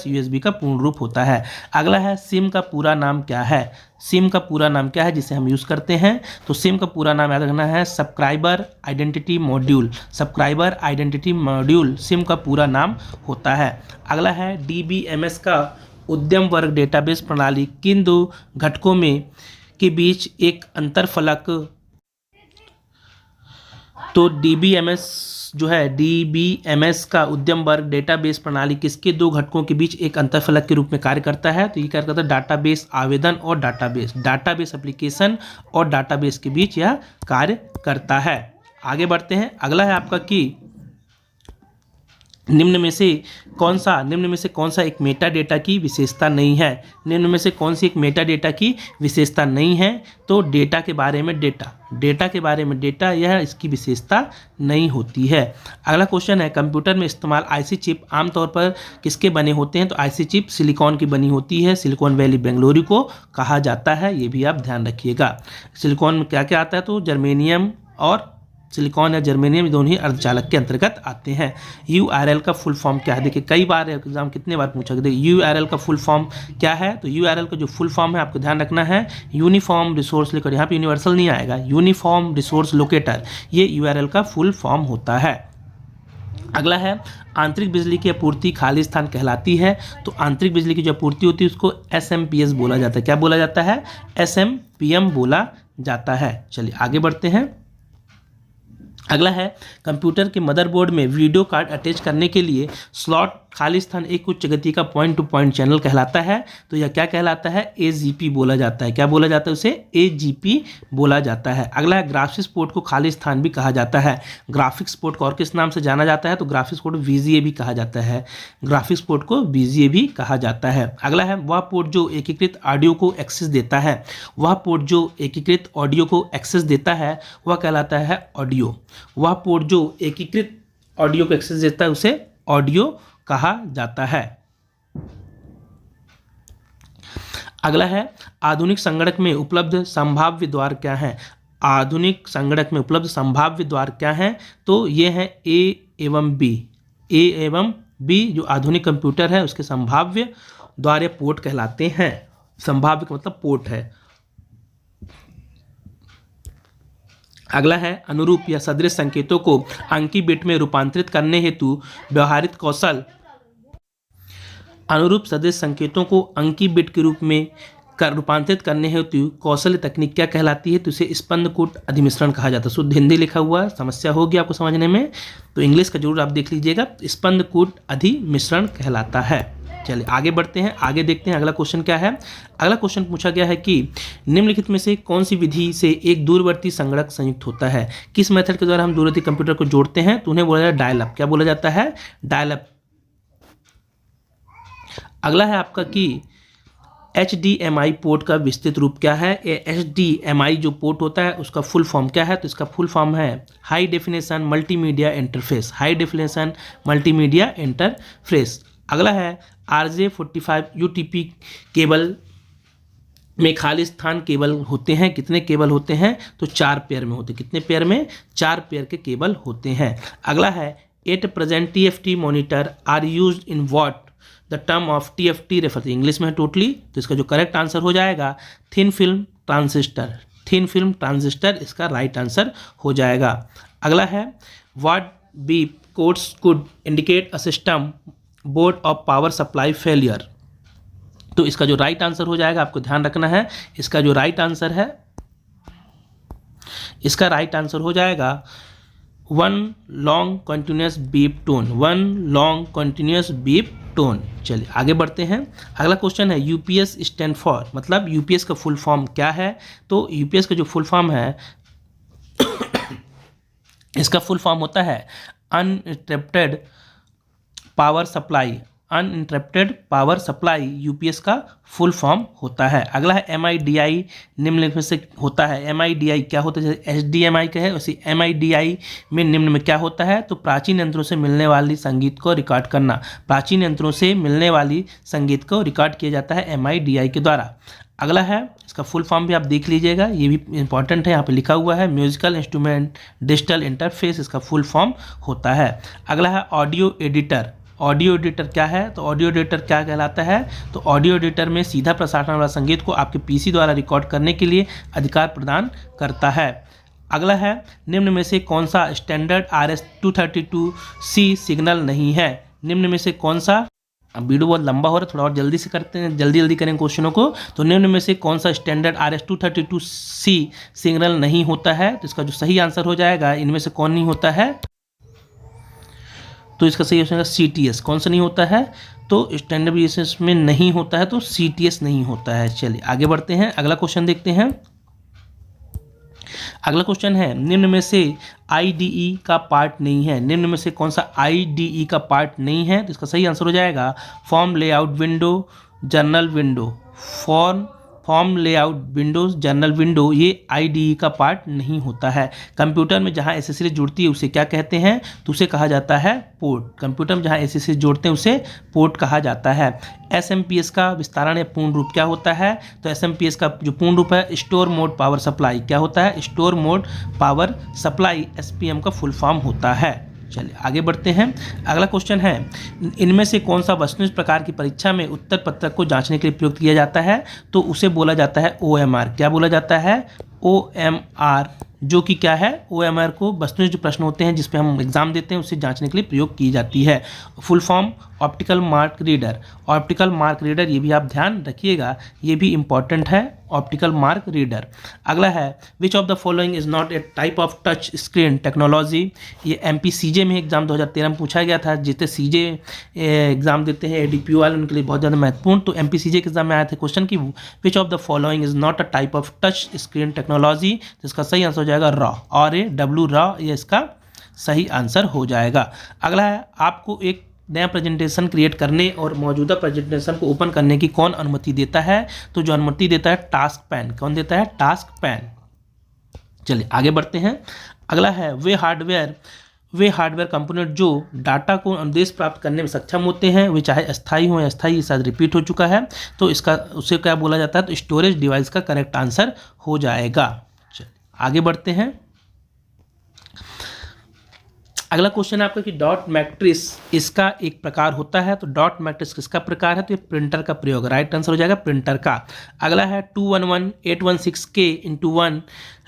USB का पूर्ण रूप होता है। अगला है सिम का पूरा नाम क्या है? सिम का पूरा नाम क्या है जिसे हम यूज़ करते हैं? तो सिम का पूरा नाम याद रखना है सब्सक्राइबर आइडेंटिटी मॉड्यूल। सिम का पूरा नाम होता है। अगला है DBMS का उद्यम वर्ग डेटाबेस प्रणाली किन दो घटकों के बीच एक अंतरफलक? तो DBMS का उद्यम वर्ग डेटाबेस प्रणाली किसके दो घटकों के बीच एक अंतरफलक के रूप में कार्य करता है? तो ये कार्य करता है डाटाबेस आवेदन और डाटाबेस एप्लीकेशन और डाटाबेस के बीच यह कार्य करता है। आगे बढ़ते हैं। अगला है आपका कि निम्न में से कौन सा एक मेटा डेटा की विशेषता नहीं है? निम्न में से कौन सी एक मेटा डेटा की विशेषता नहीं है? तो डेटा के बारे में डेटा यह इसकी विशेषता नहीं होती है। अगला क्वेश्चन है, कंप्यूटर में इस्तेमाल आईसी चिप आमतौर पर किसके बने होते हैं? तो आईसी चिप सिलिकॉन की बनी होती है। सिलिकॉन वैली बेंगलुरु को कहा जाता है, ये भी आप ध्यान रखिएगा। सिलिकॉन में क्या क्या आता है? तो जर्मेनियम और सिलिकॉन या जर्मेनियम दोनों ही अर्धचालक के अंतर्गत आते हैं। यूआरएल का फुल फॉर्म क्या है? देखिए कई बार एग्जाम कितने बार पूछा गया। यूआरएल का फुल फॉर्म क्या है? तो यूआरएल का जो फुल फॉर्म है आपको ध्यान रखना है, यूनिफॉर्म रिसोर्स लोकेटर। यहाँ पे यूनिवर्सल नहीं आएगा, यूनिफॉर्म रिसोर्स लोकेटर, ये यूआरएल का फुल फॉर्म होता है। अगला है, आंतरिक बिजली की आपूर्ति खाली स्थान कहलाती है। तो आंतरिक बिजली की जो आपूर्ति होती है उसको एसएमपीएस बोला जाता है। क्या बोला जाता है? एसएमपीएम बोला जाता है। चलिए आगे बढ़ते हैं। अगला है, कंप्यूटर के मदरबोर्ड में वीडियो कार्ड अटैच करने के लिए स्लॉट खाली स्थान एक उच्च गति का पॉइंट टू पॉइंट चैनल कहलाता है। तो यह क्या कहलाता है? एजीपी बोला जाता है। क्या बोला जाता है? उसे एजीपी बोला जाता है। अगला है, ग्राफिक्स पोर्ट को खाली स्थान भी कहा जाता है। ग्राफिक्स पोर्ट को और किस नाम से जाना जाता है? तो ग्राफिक्स पोर्ट वीजीए भी कहा जाता है। ग्राफिक्स पोर्ट को वीजीए भी कहा जाता है। अगला है, वह पोर्ट जो एकीकृत ऑडियो को एक्सेस देता है। वह पोर्ट जो एकीकृत ऑडियो को एक्सेस देता है वह कहलाता है ऑडियो। वह पोर्ट जो एकीकृत ऑडियो को एक्सेस देता है उसे ऑडियो कहा जाता है। अगला है, आधुनिक संगणक में उपलब्ध संभाव्य द्वार क्या है? आधुनिक संगणक में उपलब्ध संभाव्य द्वार क्या है? तो ये है ए एवं बी जो आधुनिक कंप्यूटर है उसके संभाव्य द्वार या पोर्ट कहलाते हैं। संभाव्य का मतलब पोर्ट है। अगला है, अनुरूप या सदृश संकेतों को अंकी बिट में रूपांतरित करने हेतु व्यवहारित कौशल। अनुरूप सदृश संकेतों को अंकी बिट के रूप में रूपांतरित करने हेतु कौशल तकनीक क्या कहलाती है? तो इसे स्पंद कूट अधिमिश्रण कहा जाता है। शुद्ध हिंदी लिखा हुआ, समस्या होगी आपको समझने में, तो इंग्लिश का जरूर आप देख लीजिएगा। स्पंद कूट अधिमिश्रण कहलाता है। चलिए आगे बढ़ते हैं, आगे देखते हैं अगला क्वेश्चन क्या है। अगला क्वेश्चन पूछा गया है कि निम्नलिखित में से कौन सी विधि से एक दूरवर्ती संगणक संयुक्त होता है? किस मेथड के द्वारा हम दूरवर्ती कंप्यूटर को जोड़ते हैं? तो उन्हें बोला जाता है डायल अप। क्या बोला जाता है? Dial up. अगला है आपका कि HDMI पोर्ट का विस्तृत रूप क्या है? HDMI जो पोर्ट होता है उसका फुल फॉर्म क्या है? तो इसका फुल फॉर्म है high definition multimedia interface. High definition multimedia interface. अगला है, RJ45 UTP केबल में खाली स्थान केबल होते हैं। कितने केबल होते हैं? तो 4 पेयर में होते हैं। कितने पेयर में? 4 पेयर के केबल होते हैं। अगला है, at present TFT monitor are use in what the term of TFT refer. English में है टोटली, तो इसका जो करेक्ट आंसर हो जाएगा thin film transistor. Thin film transistor इसका राइट आंसर हो जाएगा। अगला है, what beep codes could indicate a system board of power supply failure. तो इसका जो राइट आंसर हो जाएगा, आपको ध्यान रखना है, इसका जो राइट आंसर है, इसका राइट आंसर हो जाएगा 1 long continuous beep tone. 1 long continuous beep tone. चलिए आगे बढ़ते हैं। अगला क्वेश्चन है, यूपीएस स्टैंड फॉर, मतलब यूपीएस का फुल फॉर्म क्या है? तो यूपीएस का जो फुल फॉर्म है इसका फुल फॉर्म होता है uninterrupted power supply. Uninterrupted power supply UPS का फुल फॉर्म होता है। अगला है, MIDI निम्नलिखित में से होता है। MIDI क्या होता है? जैसे HDMI का है वैसे MIDI में निम्न में क्या होता है? तो प्राचीन यंत्रों से मिलने वाली संगीत को रिकॉर्ड करना। प्राचीन यंत्रों से मिलने वाली संगीत को रिकॉर्ड किया जाता है MIDI के द्वारा। अगला है, इसका फुल फॉर्म भी आप देख लीजिएगा, ये भी इंपॉर्टेंट है, यहाँ पे लिखा हुआ है म्यूजिकल इंस्ट्रूमेंट डिजिटल इंटरफेस, इसका फुल फॉर्म होता है। अगला है, ऑडियो एडिटर। ऑडियो एडिटर क्या है? तो ऑडियो एडिटर क्या कहलाता है? तो ऑडियो एडिटर में सीधा प्रसारण वाला संगीत को आपके पीसी द्वारा रिकॉर्ड करने के लिए अधिकार प्रदान करता है। अगला है, निम्न में से कौन सा स्टैंडर्ड RS-232C सिग्नल नहीं है? निम्न में से कौन सा, अब वीडियो बहुत लंबा हो रहा है, थोड़ा और जल्दी से करते हैं, जल्दी करें क्वेश्चनों को। तो निम्न में से कौन सा स्टैंडर्ड RS-232C सिग्नल नहीं होता है? तो इसका जो सही आंसर हो जाएगा, इनमें से कौन नहीं होता है? तो इसका सही हो जाएगा CTS। कौन सा नहीं होता है? तो स्टैंडर्ड बेसिस में नहीं होता है, तो CTS नहीं होता है। चलिए आगे बढ़ते हैं, अगला क्वेश्चन देखते हैं। अगला क्वेश्चन है निम्न में से IDE का पार्ट नहीं है, निम्न में से कौन सा IDE का पार्ट नहीं है? तो इसका सही आंसर हो जाएगा form layout window, journal window. Form layout Windows, journal window ये IDE का पार्ट नहीं होता है। कंप्यूटर में जहाँ एसेसरीज जुड़ती है उसे क्या कहते हैं? तो उसे कहा जाता है पोर्ट। कंप्यूटर में जहाँ एसेसरीज जोड़ते हैं उसे पोर्ट कहा जाता है। SMPS का विस्तारण या पूर्ण रूप क्या होता है? तो SMPS का जो पूर्ण रूप है स्टोर मोड पावर सप्लाई क्या होता है? Store mode power supply SPM का फुल फॉर्म होता है। चलिए आगे बढ़ते हैं। अगला क्वेश्चन है इनमें से कौन सा वस्तुनिष्ठ प्रकार की परीक्षा में उत्तर पत्रक को जांचने के लिए प्रयुक्त किया जाता है? तो उसे बोला जाता है OMR। क्या बोला जाता है? OMR, जो कि क्या है? OMR को वस्तुनिष्ठ जो प्रश्न होते हैं जिस पे हम एग्जाम देते हैं उसे जांचने के लिए प्रयोग की जाती है। Full form optical mark reader. Optical mark reader ये भी आप ध्यान रखिएगा, ये भी इंपॉर्टेंट है, ऑप्टिकल मार्क रीडर। अगला है which of the following is not a type of touch screen technology. ये MPCJ में एग्जाम 2013 में पूछा गया था। जितने CJ एग्जाम देते हैं ADPO वाले उनके लिए बहुत ज़्यादा महत्वपूर्ण। तो MPCJ के एग्जाम में आया था क्वेश्चन कि which of the following is not a type of touch screen technology. तो इसका सही आंसर हो जाएगा RAW रॉ, ये इसका सही आंसर हो जाएगा। अगला है आपको एक नया प्रेजेंटेशन क्रिएट करने और मौजूदा प्रेजेंटेशन को ओपन करने की कौन अनुमति देता है? तो जो अनुमति देता है टास्क पैन। कौन देता है? Task pane. चलिए आगे बढ़ते हैं। अगला है वे हार्डवेयर कंपोनेंट जो डाटा को अनुदेश प्राप्त करने में सक्षम होते हैं, वे चाहे अस्थायी हो या अस्थायी, शायद रिपीट हो चुका है, तो इसका उसे क्या बोला जाता है? तो स्टोरेज डिवाइस का करेक्ट आंसर हो जाएगा। चलिए आगे बढ़ते हैं। अगला क्वेश्चन है आपका कि डॉट मैट्रिक्स इसका एक प्रकार होता है। तो डॉट मैट्रिक्स किसका प्रकार है? तो ये प्रिंटर का प्रयोग, राइट आंसर हो जाएगा प्रिंटर का। अगला है 211-816K/1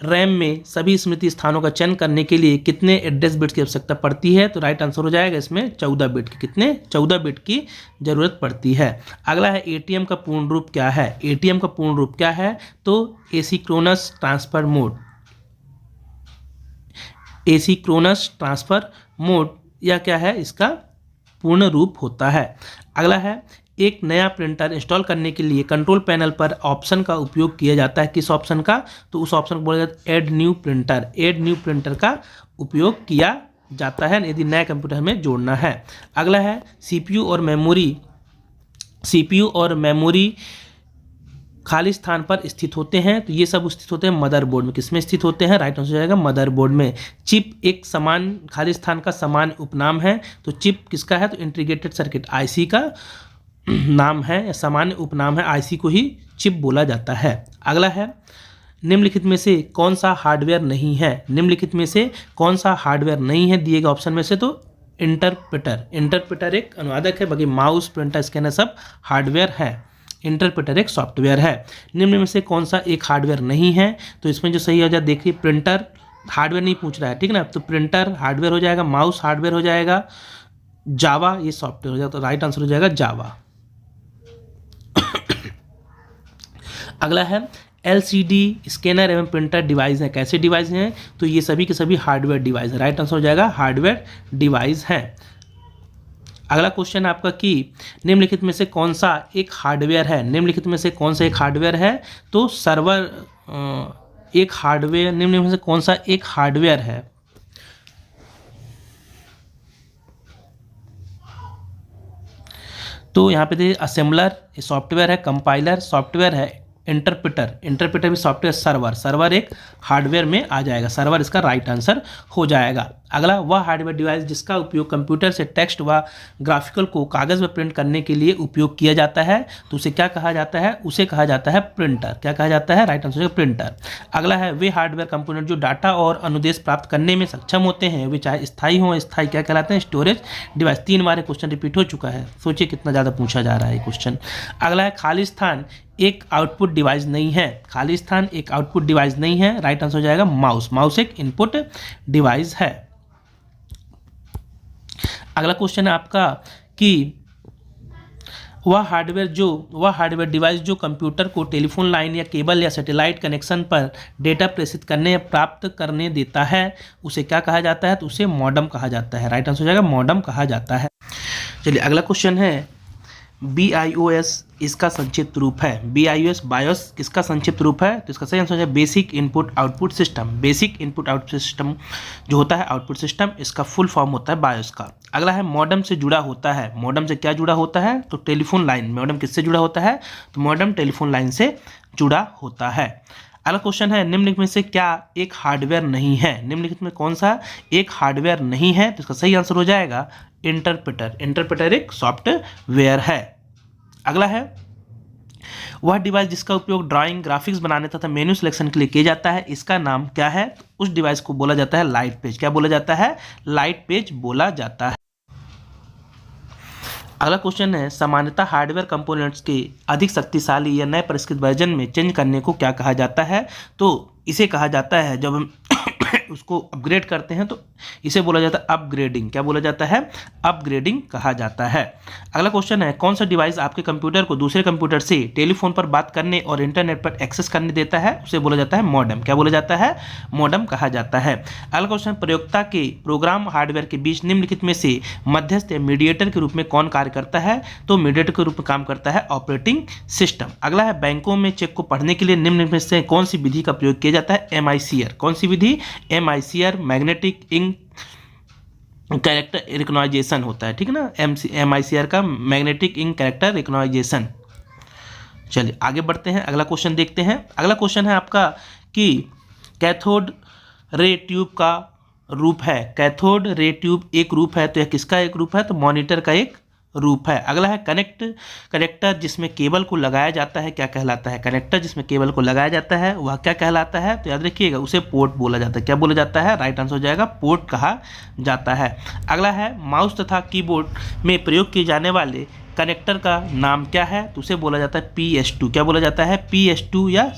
रैम में सभी स्मृति स्थानों का चयन करने के लिए कितने एड्रेस बिट्स की आवश्यकता पड़ती है? तो राइट आंसर हो जाएगा इसमें 14 बिट की। कितने? 14 बिट की जरूरत पड़ती है। अगला है ATM का पूर्ण रूप क्या है? ATM का पूर्ण रूप क्या है? तो asynchronous transfer mode, asynchronous transfer mode या क्या है इसका पूर्ण रूप होता है। अगला है एक नया प्रिंटर इंस्टॉल करने के लिए कंट्रोल पैनल पर ऑप्शन का उपयोग किया जाता है। किस ऑप्शन का? तो उस ऑप्शन को बोला जाता है add new printer. Add new printer का उपयोग किया जाता है यदि नया कंप्यूटर में जोड़ना है। अगला है CPU और मेमोरी खाली स्थान पर स्थित होते हैं। तो ये सब स्थित होते हैं मदरबोर्ड में। किसमें स्थित होते हैं? राइट आंसर हो जाएगा मदरबोर्ड में। चिप एक समान खाली स्थान का समान उपनाम है। तो चिप किसका है? तो इंटीग्रेटेड सर्किट IC का नाम है या सामान्य उपनाम है, IC को ही चिप बोला जाता है। अगला है निम्नलिखित में से कौन सा हार्डवेयर नहीं है? निम्नलिखित में से कौन सा हार्डवेयर नहीं है दिए गए ऑप्शन में से? तो इंटरप्रेटर एक अनुवादक है, बाकी माउस, प्रिंटर, स्कैनर सब हार्डवेयर है। इंटरप्रेटर एक सॉफ्टवेयर है। निम्न में से कौन सा एक हार्डवेयर नहीं है? तो इसमें जो सही हो जाए देखिए, प्रिंटर हार्डवेयर नहीं पूछ रहा है, ठीक है ना। तो प्रिंटर हार्डवेयर हो जाएगा, माउस हार्डवेयर हो जाएगा, जावा ये सॉफ्टवेयर हो जाएगा। तो राइट आंसर हो जाएगा जावा। अगला है LCD स्कैनर एवं प्रिंटर डिवाइस हैं। कैसे डिवाइस हैं? तो ये सभी के सभी हार्डवेयर डिवाइस है। राइट आंसर हो जाएगा हार्डवेयर डिवाइस हैं। अगला क्वेश्चन आपका कि निम्नलिखित में से कौन सा एक हार्डवेयर है? निम्नलिखित में से कौन सा एक हार्डवेयर है? तो सर्वर एक हार्डवेयर। निम्न में से कौन सा एक हार्डवेयर है? तो यहाँ पे देखिए असेंबलर सॉफ्टवेयर है, कंपाइलर सॉफ्टवेयर है, इंटरप्रेटर भी सॉफ्टवेयर, सर्वर एक हार्डवेयर में आ जाएगा। सर्वर इसका राइट आंसर हो जाएगा। अगला वह हार्डवेयर डिवाइस जिसका उपयोग कंप्यूटर से टेक्स्ट व ग्राफिकल को कागज़ में प्रिंट करने के लिए उपयोग किया जाता है, तो उसे क्या कहा जाता है? उसे कहा जाता है प्रिंटर। क्या कहा जाता है? राइट आंसर है प्रिंटर। अगला है वे हार्डवेयर कंपोनेंट जो डाटा और अनुदेश प्राप्त करने में सक्षम होते हैं, वे चाहे स्थायी हो अस्थायी, क्या कहलाते हैं? Storage device. 3 बार क्वेश्चन रिपीट हो चुका है, सोचिए कितना ज़्यादा पूछा जा रहा है क्वेश्चन। अगला है खाली स्थान एक आउटपुट डिवाइस नहीं है। खाली स्थान एक आउटपुट डिवाइस नहीं है। राइट आंसर हो जाएगा माउस। माउस एक इनपुट डिवाइस है। अगला क्वेश्चन है आपका कि वह हार्डवेयर डिवाइस जो कंप्यूटर को टेलीफोन लाइन या केबल या सैटेलाइट कनेक्शन पर डेटा प्रेषित करने या प्राप्त करने देता है, उसे क्या कहा जाता है? तो उसे मॉडेम कहा जाता है। राइट आंसर हो जाएगा मॉडेम कहा जाता है। चलिए अगला क्वेश्चन है BIOS इसका संक्षिप्त रूप है। BIOS बायोस किसका संक्षिप्त रूप है? तो इसका सही आंसर है basic input output system. Basic input output system जो होता है आउटपुट सिस्टम, इसका फुल फॉर्म होता है बायोस का। अगला है मॉडेम से जुड़ा होता है। मॉडेम से क्या जुड़ा होता है? तो टेलीफोन लाइन। मॉडेम किससे जुड़ा होता है? तो मॉडेम टेलीफोन लाइन से जुड़ा होता है। अगला क्वेश्चन है निम्नलिखित में से क्या एक हार्डवेयर नहीं है? निम्नलिखित में कौन सा एक हार्डवेयर नहीं है? तो इसका सही आंसर हो जाएगा इंटरप्रेटर। इंटरप्रेटर एक सॉफ्टवेयर है। अगला है वह डिवाइस जिसका उपयोग ड्राइंग, ग्राफिक्स बनाने तथा मेन्यू सिलेक्शन के लिए किया जाता है, इसका नाम क्या है? तो उस डिवाइस को बोला जाता है लाइट पेज। क्या बोला जाता है? लाइट पेज बोला जाता है। अगला क्वेश्चन है सामान्यतः हार्डवेयर कंपोनेंट्स के अधिक शक्तिशाली या नए परिष्कृत वर्जन में चेंज करने को क्या कहा जाता है? तो इसे कहा जाता है जब हम उसको अपग्रेड करते हैं तो इसे बोला जाता है अपग्रेडिंग। क्या बोला जाता है? अपग्रेडिंग कहा जाता है। अगला क्वेश्चन है कौन सा डिवाइस आपके कंप्यूटर को दूसरे कंप्यूटर से टेलीफोन पर बात करने और इंटरनेट पर एक्सेस करने देता है? उसे बोला जाता है मॉडेम। क्या बोला जाता है? मॉडेम कहा जाता है। अगला क्वेश्चन प्रयोक्ता के प्रोग्राम हार्डवेयर के बीच निम्नलिखित में से मध्यस्थ या मीडिएटर के रूप में कौन कार्य करता है? तो मीडिएटर के रूप में काम करता है ऑपरेटिंग सिस्टम। अगला है बैंकों में चेक को पढ़ने के लिए निम्नलिखित में से कौन सी विधि का प्रयोग किया जाता है? MICR। कौन सी विधि? MICR magnetic ink character recognization होता है, ठीक है ना। MICR का मैग्नेटिक इंक कैरेक्टर रिकॉग्नाइजेशन। चलिए आगे बढ़ते हैं, अगला क्वेश्चन देखते हैं। अगला क्वेश्चन है आपका कि कैथोड रे ट्यूब का रूप है। कैथोड रे ट्यूब एक रूप है तो यह किसका एक रूप है? तो मॉनिटर का एक रूप है। अगला है कनेक्टर जिसमें केबल को लगाया जाता है क्या कहलाता है? कनेक्टर जिसमें केबल को लगाया जाता है वह क्या कहलाता है? तो याद रखिएगा उसे पोर्ट बोला जाता है। क्या बोला जाता है? राइट आंसर हो जाएगा पोर्ट कहा जाता है। अगला है माउस तथा कीबोर्ड में प्रयोग किए जाने वाले कनेक्टर का नाम क्या है? तो उसे बोला जाता है PS2। क्या बोला जाता है? PS2 या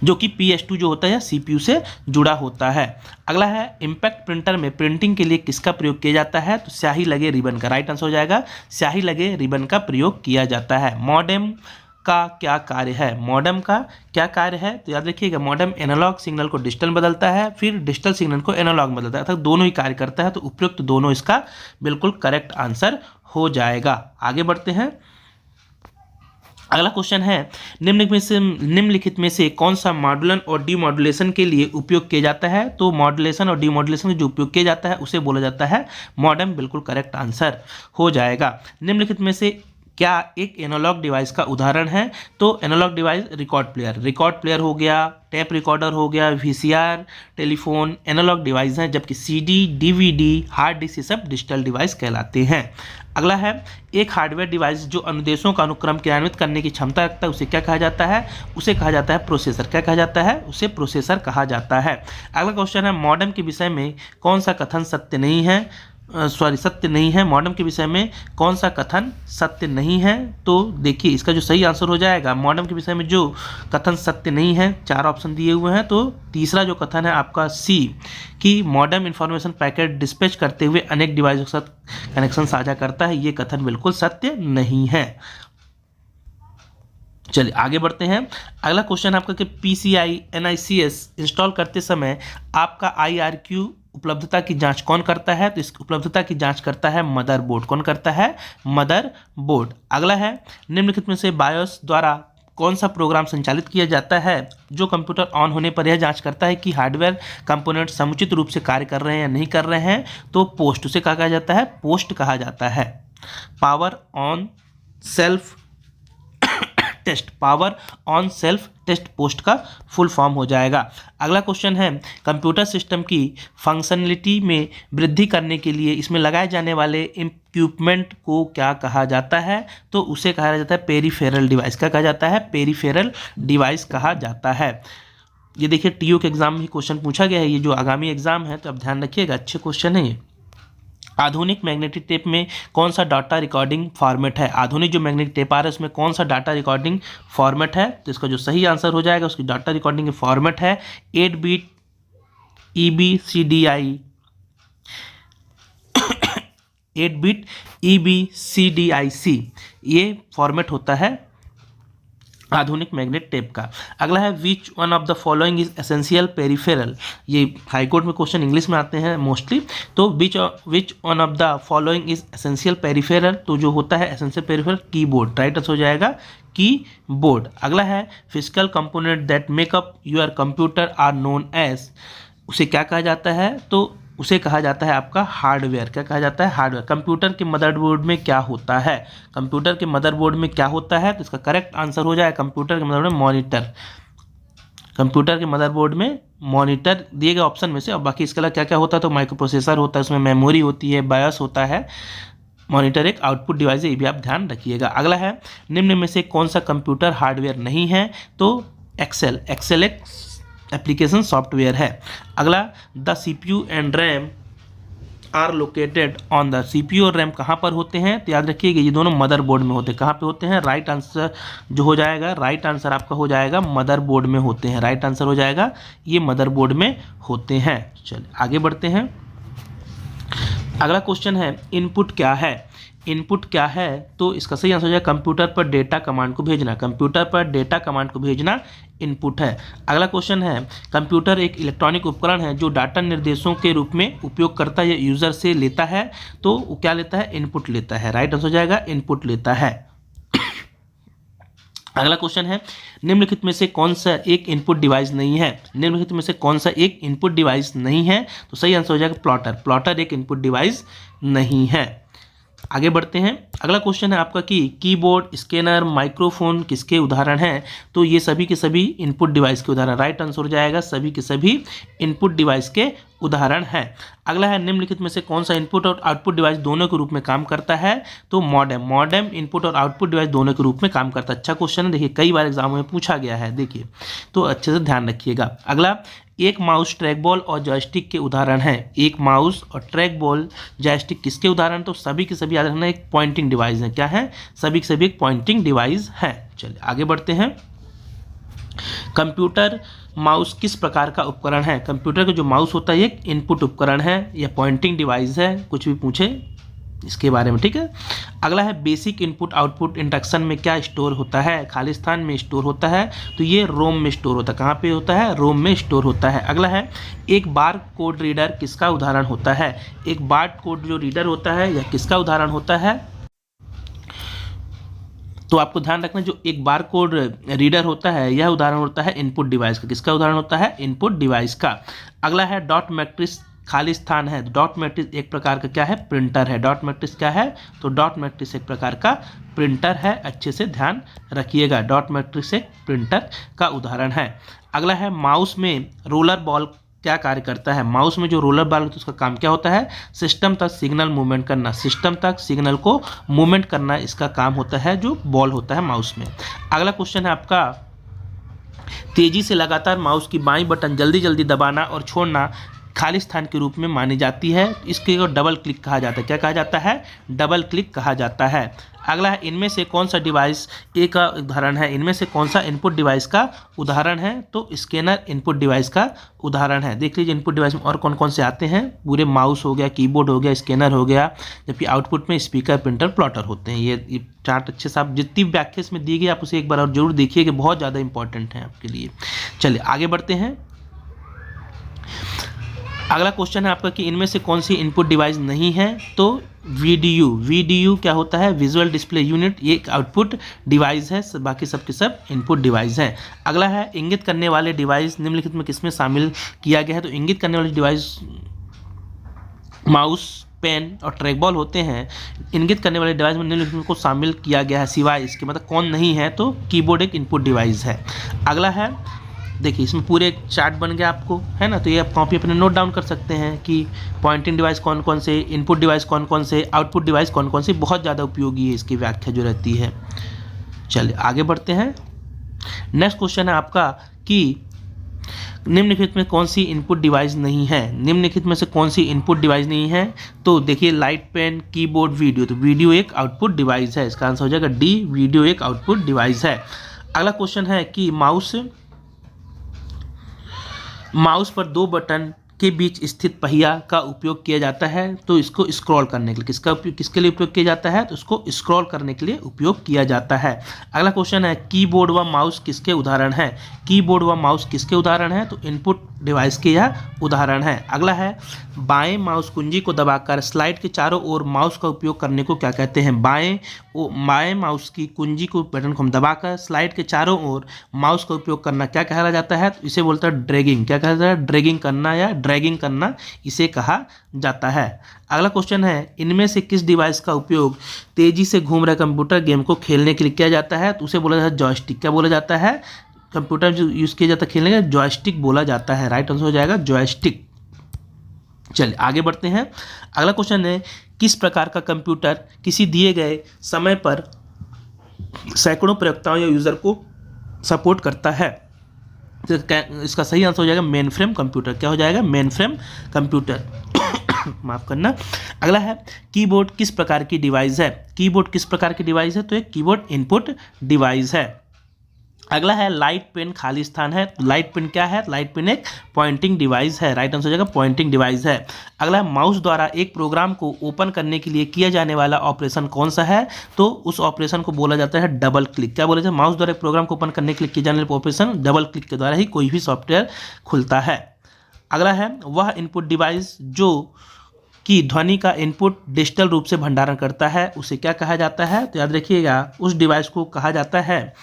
जो कि PS2 जो होता है CPU से जुड़ा होता है। अगला है इम्पैक्ट प्रिंटर में प्रिंटिंग के लिए किसका प्रयोग किया जाता है? तो स्याही लगे रिबन का। राइट आंसर हो जाएगा स्याही लगे रिबन का प्रयोग किया जाता है। मॉडेम का क्या कार्य है? मॉडेम का क्या कार्य है? तो याद रखिएगा मॉडेम एनालॉग सिग्नल को डिजिटल में बदलता है, फिर डिजिटल सिग्नल को एनालॉग में बदलता है, अर्थात दोनों ही कार्य करता है। तो उपयुक्त दोनों इसका बिल्कुल करेक्ट आंसर हो जाएगा। आगे बढ़ते हैं। अगला क्वेश्चन है निम्नलिखित में से कौन सा मॉड्यूलन और डीमॉड्यूलेशन के लिए उपयोग किया जाता है? तो मॉड्यूलेशन और डीमॉड्यूलेशन जो उपयोग किया जाता है उसे बोला जाता है मॉडेम। बिल्कुल करेक्ट आंसर हो जाएगा। निम्नलिखित में से क्या एक एनालॉग डिवाइस का उदाहरण है? तो एनालॉग डिवाइस रिकॉर्ड प्लेयर हो गया, टेप रिकॉर्डर हो गया, VCR, टेलीफोन एनालॉग डिवाइस हैं, जबकि CD, DVD, हार्ड डिस्क ये सब डिजिटल डिवाइस कहलाते हैं। अगला है एक हार्डवेयर डिवाइस जो अनुदेशों का अनुक्रम क्रियान्वित करने की क्षमता रखता है उसे क्या कहा जाता है? उसे कहा जाता है प्रोसेसर। क्या कहा जाता है? उसे प्रोसेसर कहा जाता है। अगला क्वेश्चन है मॉडेम के विषय में कौन सा कथन सत्य नहीं है? सत्य नहीं है। मॉडेम के विषय में कौन सा कथन सत्य नहीं है? तो देखिए इसका जो सही आंसर हो जाएगा मॉडेम के विषय में जो कथन सत्य नहीं है, 4 ऑप्शन दिए हुए हैं, तो तीसरा जो कथन है आपका C कि मॉडेम इंफॉर्मेशन पैकेट डिस्पैच करते हुए अनेक डिवाइसों के साथ कनेक्शन साझा करता है, ये कथन बिल्कुल सत्य नहीं है। चलिए आगे बढ़ते हैं। अगला क्वेश्चन आपका कि PCI NICS इंस्टॉल करते समय आपका IRQ उपलब्धता की जांच कौन करता है? तो इस उपलब्धता की जांच करता है मदरबोर्ड। कौन करता है? मदरबोर्ड। अगला है निम्नलिखित में से बायोस द्वारा कौन सा प्रोग्राम संचालित किया जाता है जो कंप्यूटर ऑन होने पर यह जांच करता है कि हार्डवेयर कंपोनेंट समुचित रूप से कार्य कर रहे हैं या नहीं कर रहे हैं? तो पोस्ट, उसे कहा जाता है पोस्ट कहा जाता है। Power on self test, power on self test POST का फुल फॉर्म हो जाएगा। अगला क्वेश्चन है कंप्यूटर सिस्टम की फंक्शनलिटी में वृद्धि करने के लिए इसमें लगाए जाने वाले इक्विपमेंट को क्या कहा जाता है? तो उसे कहा जाता है पेरिफेरल डिवाइस। क्या कहा जाता है? पेरिफेरल डिवाइस कहा जाता है। ये देखिए TO के एग्जाम में क्वेश्चन पूछा गया है, ये जो आगामी एग्जाम है, तो अब ध्यान रखिएगा, अच्छे क्वेश्चन है ये। आधुनिक मैग्नेटिक टेप में कौन सा डाटा रिकॉर्डिंग फॉर्मेट है? आधुनिक जो मैग्नेटिक टेप आ रहा है उसमें कौन सा डाटा रिकॉर्डिंग फॉर्मेट है? तो इसका जो सही आंसर हो जाएगा उसकी डाटा रिकॉर्डिंग फॉर्मेट है 8 बिट EBCDI 8 बिट EBCDIC, ये फॉर्मेट होता है आधुनिक मैग्नेट टेप का। अगला है which one of the following is essential peripheral. ये हाईकोर्ट में क्वेश्चन इंग्लिश में आते हैं मोस्टली। तो which one of the following is essential peripheral, तो जो होता है essential peripheral keyboard, right answer हो जाएगा कीबोर्ड। अगला है physical component that make up your computer are known as, उसे क्या कहा जाता है, तो उसे कहा जाता है आपका हार्डवेयर। क्या कहा जाता है, हार्डवेयर। कंप्यूटर के मदरबोर्ड में क्या होता है, कंप्यूटर के मदरबोर्ड में क्या होता है, तो इसका करेक्ट आंसर हो जाएगा कंप्यूटर के मदरबोर्ड में मॉनिटर। कंप्यूटर के मदरबोर्ड में मॉनिटर दिए गए ऑप्शन में से, और बाकी इसके अलावा क्या क्या होता है, तो माइक्रो प्रोसेसर होता है, उसमें मेमोरी होती है, बायोस होता है। मॉनिटर एक आउटपुट डिवाइस है, ये भी आप ध्यान रखिएगा। अगला है निम्न में से कौन सा कंप्यूटर हार्डवेयर नहीं है, तो एक्सेल एक एप्लीकेशन सॉफ्टवेयर है। अगला the CPU and RAM are located on the, CPU और रैम कहाँ पर होते हैं, तो याद रखिएगा ये दोनों मदरबोर्ड में होते हैं। कहाँ पे होते हैं, राइट आंसर जो हो जाएगा, राइट आंसर आपका हो जाएगा मदरबोर्ड में होते हैं, राइट आंसर हो जाएगा ये मदरबोर्ड में होते हैं। चलिए आगे बढ़ते हैं। अगला क्वेश्चन है इनपुट क्या है, इनपुट क्या है, तो इसका सही आंसर हो जाएगा कंप्यूटर पर डेटा कमांड को भेजना। कंप्यूटर पर डेटा कमांड को भेजना इनपुट है। अगला क्वेश्चन है कंप्यूटर एक इलेक्ट्रॉनिक उपकरण है जो डाटा निर्देशों के रूप में उपयोगकर्ता या यूजर से लेता है, तो वो क्या लेता है, इनपुट लेता है, राइट आंसर हो जाएगा इनपुट लेता है। अगला क्वेश्चन है निम्नलिखित में से कौन सा एक इनपुट डिवाइस नहीं है, निम्नलिखित में से कौन सा एक इनपुट डिवाइस नहीं है, तो सही आंसर हो जाएगा प्लॉटर। प्लॉटर एक इनपुट डिवाइस नहीं है। आगे बढ़ते हैं। अगला क्वेश्चन है आपका कि कीबोर्ड, स्कैनर, माइक्रोफोन किसके उदाहरण हैं, तो ये सभी के सभी इनपुट डिवाइस के उदाहरण, राइट आंसर हो जाएगा सभी के सभी इनपुट डिवाइस के उदाहरण हैं। अगला है निम्नलिखित में से कौन सा इनपुट और आउटपुट डिवाइस दोनों के रूप में काम करता है, तो मॉडेम। मॉडेम इनपुट और आउटपुट डिवाइस दोनों के रूप में काम करता है। अच्छा क्वेश्चन है, देखिए कई बार एग्जाम में पूछा गया है, देखिए तो अच्छे से ध्यान रखिएगा। अगला एक माउस, ट्रैक बॉल और जॉयस्टिक के उदाहरण हैं। एक माउस और ट्रैक बॉल जॉयस्टिक किसके उदाहरण, तो सभी के सभी याद रखना एक पॉइंटिंग डिवाइस है। क्या है, सभी के सभी एक पॉइंटिंग डिवाइस है। चलिए आगे बढ़ते हैं। कंप्यूटर माउस किस प्रकार का उपकरण है, कंप्यूटर का जो माउस होता है एक इनपुट उपकरण है या पॉइंटिंग डिवाइस है, कुछ भी पूछे इसके बारे में, ठीक है। अगला है बेसिक इनपुट आउटपुट इंस्ट्रक्शन में क्या स्टोर होता है, खाली स्थान में स्टोर होता है, तो ये रोम में स्टोर होता है। कहाँ पे होता है, रोम में स्टोर होता है। अगला है एक बार कोड रीडर किसका उदाहरण होता है, एक बार कोड जो रीडर होता है यह किसका उदाहरण होता है, तो आपको ध्यान रखना जो एक बार कोड रीडर होता है यह उदाहरण होता है इनपुट डिवाइस का। किसका उदाहरण होता है, इनपुट डिवाइस का। अगला है डॉट मैट्रिक्स खाली स्थान है। डॉट मैट्रिक्स एक प्रकार का क्या है, प्रिंटर है। डॉट मैट्रिक्स क्या है, तो डॉट मैट्रिक्स एक प्रकार का प्रिंटर है, अच्छे से ध्यान रखिएगा। डॉट मैट्रिक्स एक प्रिंटर का उदाहरण है। अगला है माउस में रोलर बॉल क्या कार्य करता है, माउस में जो रोलर बॉल होता है उसका काम क्या होता है, सिस्टम तक सिग्नल मूवमेंट करना, सिस्टम तक सिग्नल को मूवमेंट करना इसका काम होता है, जो बॉल होता है माउस में। अगला क्वेश्चन है आपका तेजी से लगातार माउस की बाईं बटन जल्दी जल्दी दबाना और छोड़ना खाली स्थान के रूप में मानी जाती है, इसके को डबल क्लिक कहा जाता है। क्या कहा जाता है, डबल क्लिक कहा जाता है। अगला है इनमें से कौन सा डिवाइस ए का उदाहरण है, इनमें से कौन सा इनपुट डिवाइस का उदाहरण है, तो स्कैनर इनपुट डिवाइस का उदाहरण है। देख लीजिए इनपुट डिवाइस में और कौन कौन से आते हैं, पूरे माउस हो गया, कीबोर्ड हो गया, स्कैनर हो गया, जबकि आउटपुट में स्पीकर, प्रिंटर, प्लॉटर होते हैं। ये चार्ट अच्छे से आप जितनी व्याख्या इसमें दी गई आप उसे एक बार और जरूर देखिए कि बहुत ज़्यादा इंपॉर्टेंट है आपके लिए। चलिए आगे बढ़ते हैं। अगला क्वेश्चन है आपका कि इनमें से कौन सी इनपुट डिवाइस नहीं है, तो वीडीयू क्या होता है, विजुअल डिस्प्ले यूनिट, ये एक आउटपुट डिवाइस है, बाकी सब के सब इनपुट डिवाइस है। अगला है इंगित करने वाले डिवाइस निम्नलिखित में किसमें शामिल किया गया है, तो इंगित करने वाले डिवाइस माउस, पेन और ट्रैक बॉल होते हैं। इंगित करने वाले डिवाइस में निम्नलिखित को शामिल किया गया है, सिवाय इसके मतलब कौन नहीं है, तो कीबोर्ड एक इनपुट डिवाइस है। अगला है देखिए इसमें पूरे एक चार्ट बन गया आपको, है ना, तो ये आप कॉपी अपने नोट डाउन कर सकते हैं कि पॉइंटिंग डिवाइस कौन कौन से, इनपुट डिवाइस कौन कौन से, आउटपुट डिवाइस कौन कौन से, बहुत ज़्यादा उपयोगी है इसकी व्याख्या जो रहती है। चलिए आगे बढ़ते हैं। नेक्स्ट क्वेश्चन है आपका कि निम्नलिखित में कौन सी इनपुट डिवाइस नहीं है, निम्नलिखित में से कौन सी इनपुट डिवाइस नहीं है, तो देखिए लाइट, पेन, कीबोर्ड, वीडियो, तो वीडियो एक आउटपुट डिवाइस है, इसका आंसर हो जाएगा डी, वीडियो एक आउटपुट डिवाइस है। अगला क्वेश्चन है कि माउस पर 2 बटन के बीच स्थित पहिया का उपयोग किया जाता है, तो इसको स्क्रॉल करने के लिए किसके लिए उपयोग किया जाता है, तो इसको स्क्रॉल करने के लिए उपयोग किया जाता है। अगला क्वेश्चन है कीबोर्ड व माउस किसके उदाहरण हैं। कीबोर्ड व माउस किसके उदाहरण हैं, तो इनपुट डिवाइस के यह उदाहरण है। अगला है बाएं माउस कुंजी को दबाकर स्लाइड के चारों ओर माउस का उपयोग करने को क्या कहते हैं। बाएं माउस की कुंजी को बटन को हम दबाकर स्लाइड के चारों ओर माउस का उपयोग करना क्या कहा जाता है, तो इसे बोलता है ड्रैगिंग। क्या कहा जाता है, ड्रैगिंग करना या ड्रैगिंग करना इसे कहा जाता है। अगला क्वेश्चन है इनमें से किस डिवाइस का उपयोग तेजी से घूम रहे कंप्यूटर गेम को खेलने के लिए किया जाता है, तो उसे बोला जाता है जॉयस्टिक। क्या बोला जाता है, कंप्यूटर जो यूज़ किया जाता है खेलने का जॉयस्टिक बोला जाता है। राइट आंसर हो जाएगा जॉयस्टिक। चलिए आगे बढ़ते हैं। अगला क्वेश्चन है किस प्रकार का कंप्यूटर किसी दिए गए समय पर सैकड़ों प्रयोक्ताओं या यूज़र को सपोर्ट करता है। तो इसका सही आंसर हो जाएगा मेन फ्रेम कंप्यूटर। क्या हो जाएगा, मेन फ्रेम कंप्यूटर। माफ करना। अगला है कीबोर्ड किस प्रकार की डिवाइस है। कीबोर्ड किस प्रकार की डिवाइस है, तो एक कीबोर्ड इनपुट डिवाइस है। अगला है लाइट पेन खाली स्थान है। लाइट पेन क्या है, लाइट पेन एक पॉइंटिंग डिवाइस है। राइट आंसर हो जाएगा पॉइंटिंग डिवाइस है। अगला है माउस द्वारा एक प्रोग्राम को ओपन करने के लिए किया जाने वाला ऑपरेशन कौन सा है, तो उस ऑपरेशन को बोला जाता है डबल क्लिक। क्या बोला जाता है, माउस द्वारा एक प्रोग्राम को ओपन करने के लिए किया जाने वाला ऑपरेशन डबल क्लिक के द्वारा ही कोई भी सॉफ्टवेयर खुलता है। अगला है वह इनपुट डिवाइस जो कि ध्वनि का इनपुट डिजिटल रूप से भंडारण करता है उसे क्या कहा जाता है, तो याद रखिएगा उस डिवाइस को कहा जाता है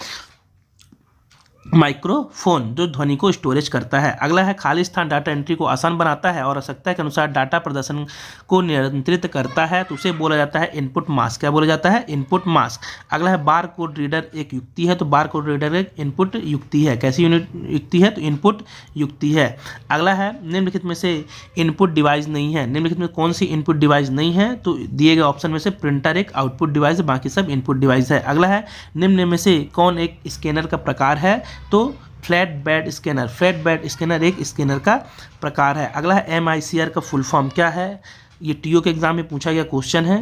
माइक्रोफोन, जो ध्वनि को स्टोरेज करता है। अगला है खाली स्थान डाटा एंट्री को आसान बनाता है और आवश्यकता के अनुसार डाटा प्रदर्शन को नियंत्रित करता है, तो उसे बोला जाता है इनपुट मास्क। क्या बोला जाता है, इनपुट मास्क। अगला है बार कोड रीडर एक युक्ति है, तो बार कोड रीडर एक इनपुट युक्ति है। कैसी युक्ति है, तो इनपुट युक्ति है। अगला है निम्नलिखित में से इनपुट डिवाइस नहीं है। निम्नलिखित में कौन सी इनपुट डिवाइस नहीं है, तो दिए गए ऑप्शन में से प्रिंटर एक आउटपुट डिवाइस है, बाकी सब इनपुट डिवाइस है। अगला है निम्न में से कौन एक स्कैनर का प्रकार है, तो flat bed scanner. Flat bed scanner एक स्कैनर का प्रकार है। अगला है MICR का फुल फॉर्म क्या है, ये TO के एग्जाम में पूछा गया क्वेश्चन है।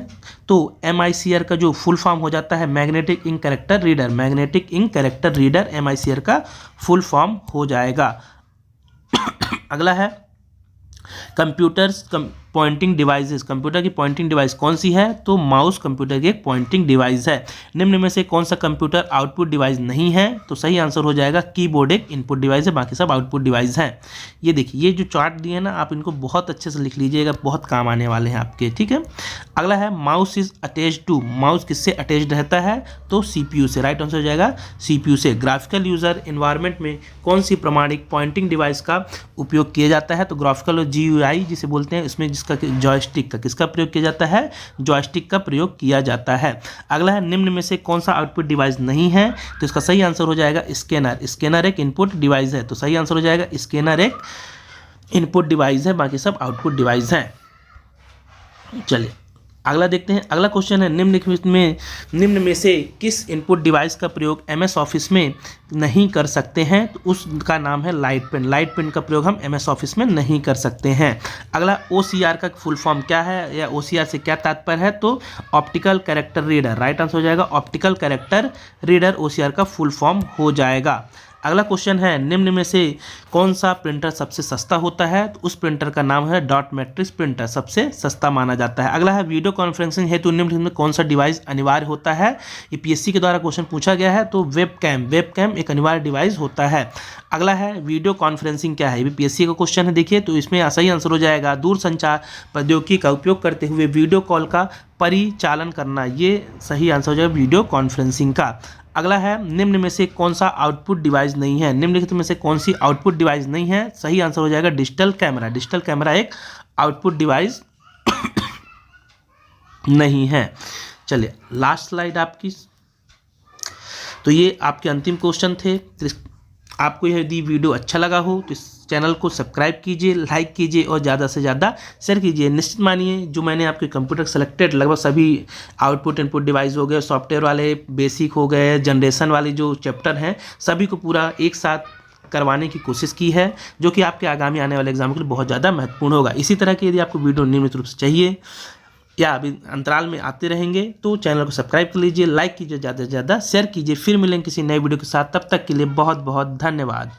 तो MICR का जो फुल फॉर्म हो जाता है magnetic ink character reader. Magnetic ink character reader MICR का फुल फॉर्म हो जाएगा। अगला है कंप्यूटर्स पॉइंटिंग डिवाइसेस। कंप्यूटर की पॉइंटिंग डिवाइस कौन सी है, तो माउस कंप्यूटर की एक पॉइंटिंग डिवाइस है। निम्न में से कौन सा कंप्यूटर आउटपुट डिवाइस नहीं है, तो सही आंसर हो जाएगा कीबोर्ड एक इनपुट डिवाइस है, बाकी सब आउटपुट डिवाइस हैं। ये देखिए ये जो चार्ट दिए हैं ना, आप इनको बहुत अच्छे से लिख लीजिएगा, बहुत काम आने वाले हैं आपके, ठीक है। अगला है mouse is attached to. Mouse किससे अटैच्ड रहता है, तो CPU से। राइट आंसर हो जाएगा CPU से। ग्राफिकल यूजर इन्वायरमेंट में कौन सी प्रमाणिक पॉइंटिंग डिवाइस का उपयोग किया जाता है, तो ग्राफिकल GUI जिसे बोलते हैं, इसमें जिसका जॉयस्टिक का किसका प्रयोग किया जाता है, जॉयस्टिक का प्रयोग किया जाता है। अगला है निम्न में से कौन सा आउटपुट डिवाइस नहीं है, तो इसका सही आंसर हो जाएगा स्कैनर। स्कैनर एक इनपुट डिवाइस है, तो सही आंसर हो जाएगा स्कैनर एक इनपुट डिवाइस है, बाकी सब आउटपुट डिवाइस हैं। चलिए अगला देखते हैं। अगला क्वेश्चन है निम्न में से किस इनपुट डिवाइस का प्रयोग MS ऑफिस में नहीं कर सकते हैं, तो उसका नाम है लाइट पेन। लाइट पेन का प्रयोग हम MS ऑफिस में नहीं कर सकते हैं। अगला OCR का फुल फॉर्म क्या है या OCR से क्या तात्पर्य है, तो optical character reader. Right answer हो जाएगा ऑप्टिकल कैरेक्टर रीडर OCR का फुल फॉर्म हो जाएगा। अगला क्वेश्चन है निम्न में से कौन सा प्रिंटर सबसे सस्ता होता है, तो उस प्रिंटर का नाम है डॉट मैट्रिक्स प्रिंटर, सबसे सस्ता माना जाता है। अगला है वीडियो कॉन्फ्रेंसिंग हेतु निम्नलिखित में कौन सा डिवाइस अनिवार्य होता है, ये PSC के द्वारा क्वेश्चन पूछा गया है, तो वेबकैम। वेबकैम एक अनिवार्य डिवाइस होता है। अगला है वीडियो कॉन्फ्रेंसिंग क्या है, ये PSC का क्वेश्चन है, देखिए तो इसमें सही आंसर हो जाएगा दूरसंचार प्रौद्योगिकी का उपयोग करते हुए वीडियो कॉल का परिचालन करना, ये सही आंसर हो जाएगा वीडियो कॉन्फ्रेंसिंग का। अगला है निम्न में से कौन सा आउटपुट डिवाइस नहीं है। निम्नलिखित में से कौन सी आउटपुट डिवाइस नहीं है, सही आंसर हो जाएगा डिजिटल कैमरा। डिजिटल कैमरा एक आउटपुट डिवाइस नहीं है। चलिए लास्ट स्लाइड आपकी। तो ये आपके अंतिम क्वेश्चन थे। आपको यदि वीडियो अच्छा लगा हो तो इस चैनल को सब्सक्राइब कीजिए, लाइक कीजिए और ज़्यादा से ज़्यादा शेयर कीजिए। निश्चित मानिए जो मैंने आपके कंप्यूटर सेलेक्टेड लगभग सभी आउटपुट इनपुट डिवाइस हो गए, सॉफ्टवेयर वाले बेसिक हो गए, जनरेशन वाले जो चैप्टर हैं, सभी को पूरा एक साथ करवाने की कोशिश की है, जो कि आपके आगामी आने वाले एग्जाम के लिए बहुत ज़्यादा महत्वपूर्ण होगा। इसी तरह की यदि आपको वीडियो नियमित रूप से चाहिए या अभी अंतराल में आते रहेंगे तो चैनल को सब्सक्राइब कर लीजिए, लाइक कीजिए, ज़्यादा से ज़्यादा शेयर कीजिए। फिर मिलेंगे किसी नए वीडियो के साथ, तब तक के लिए बहुत बहुत धन्यवाद।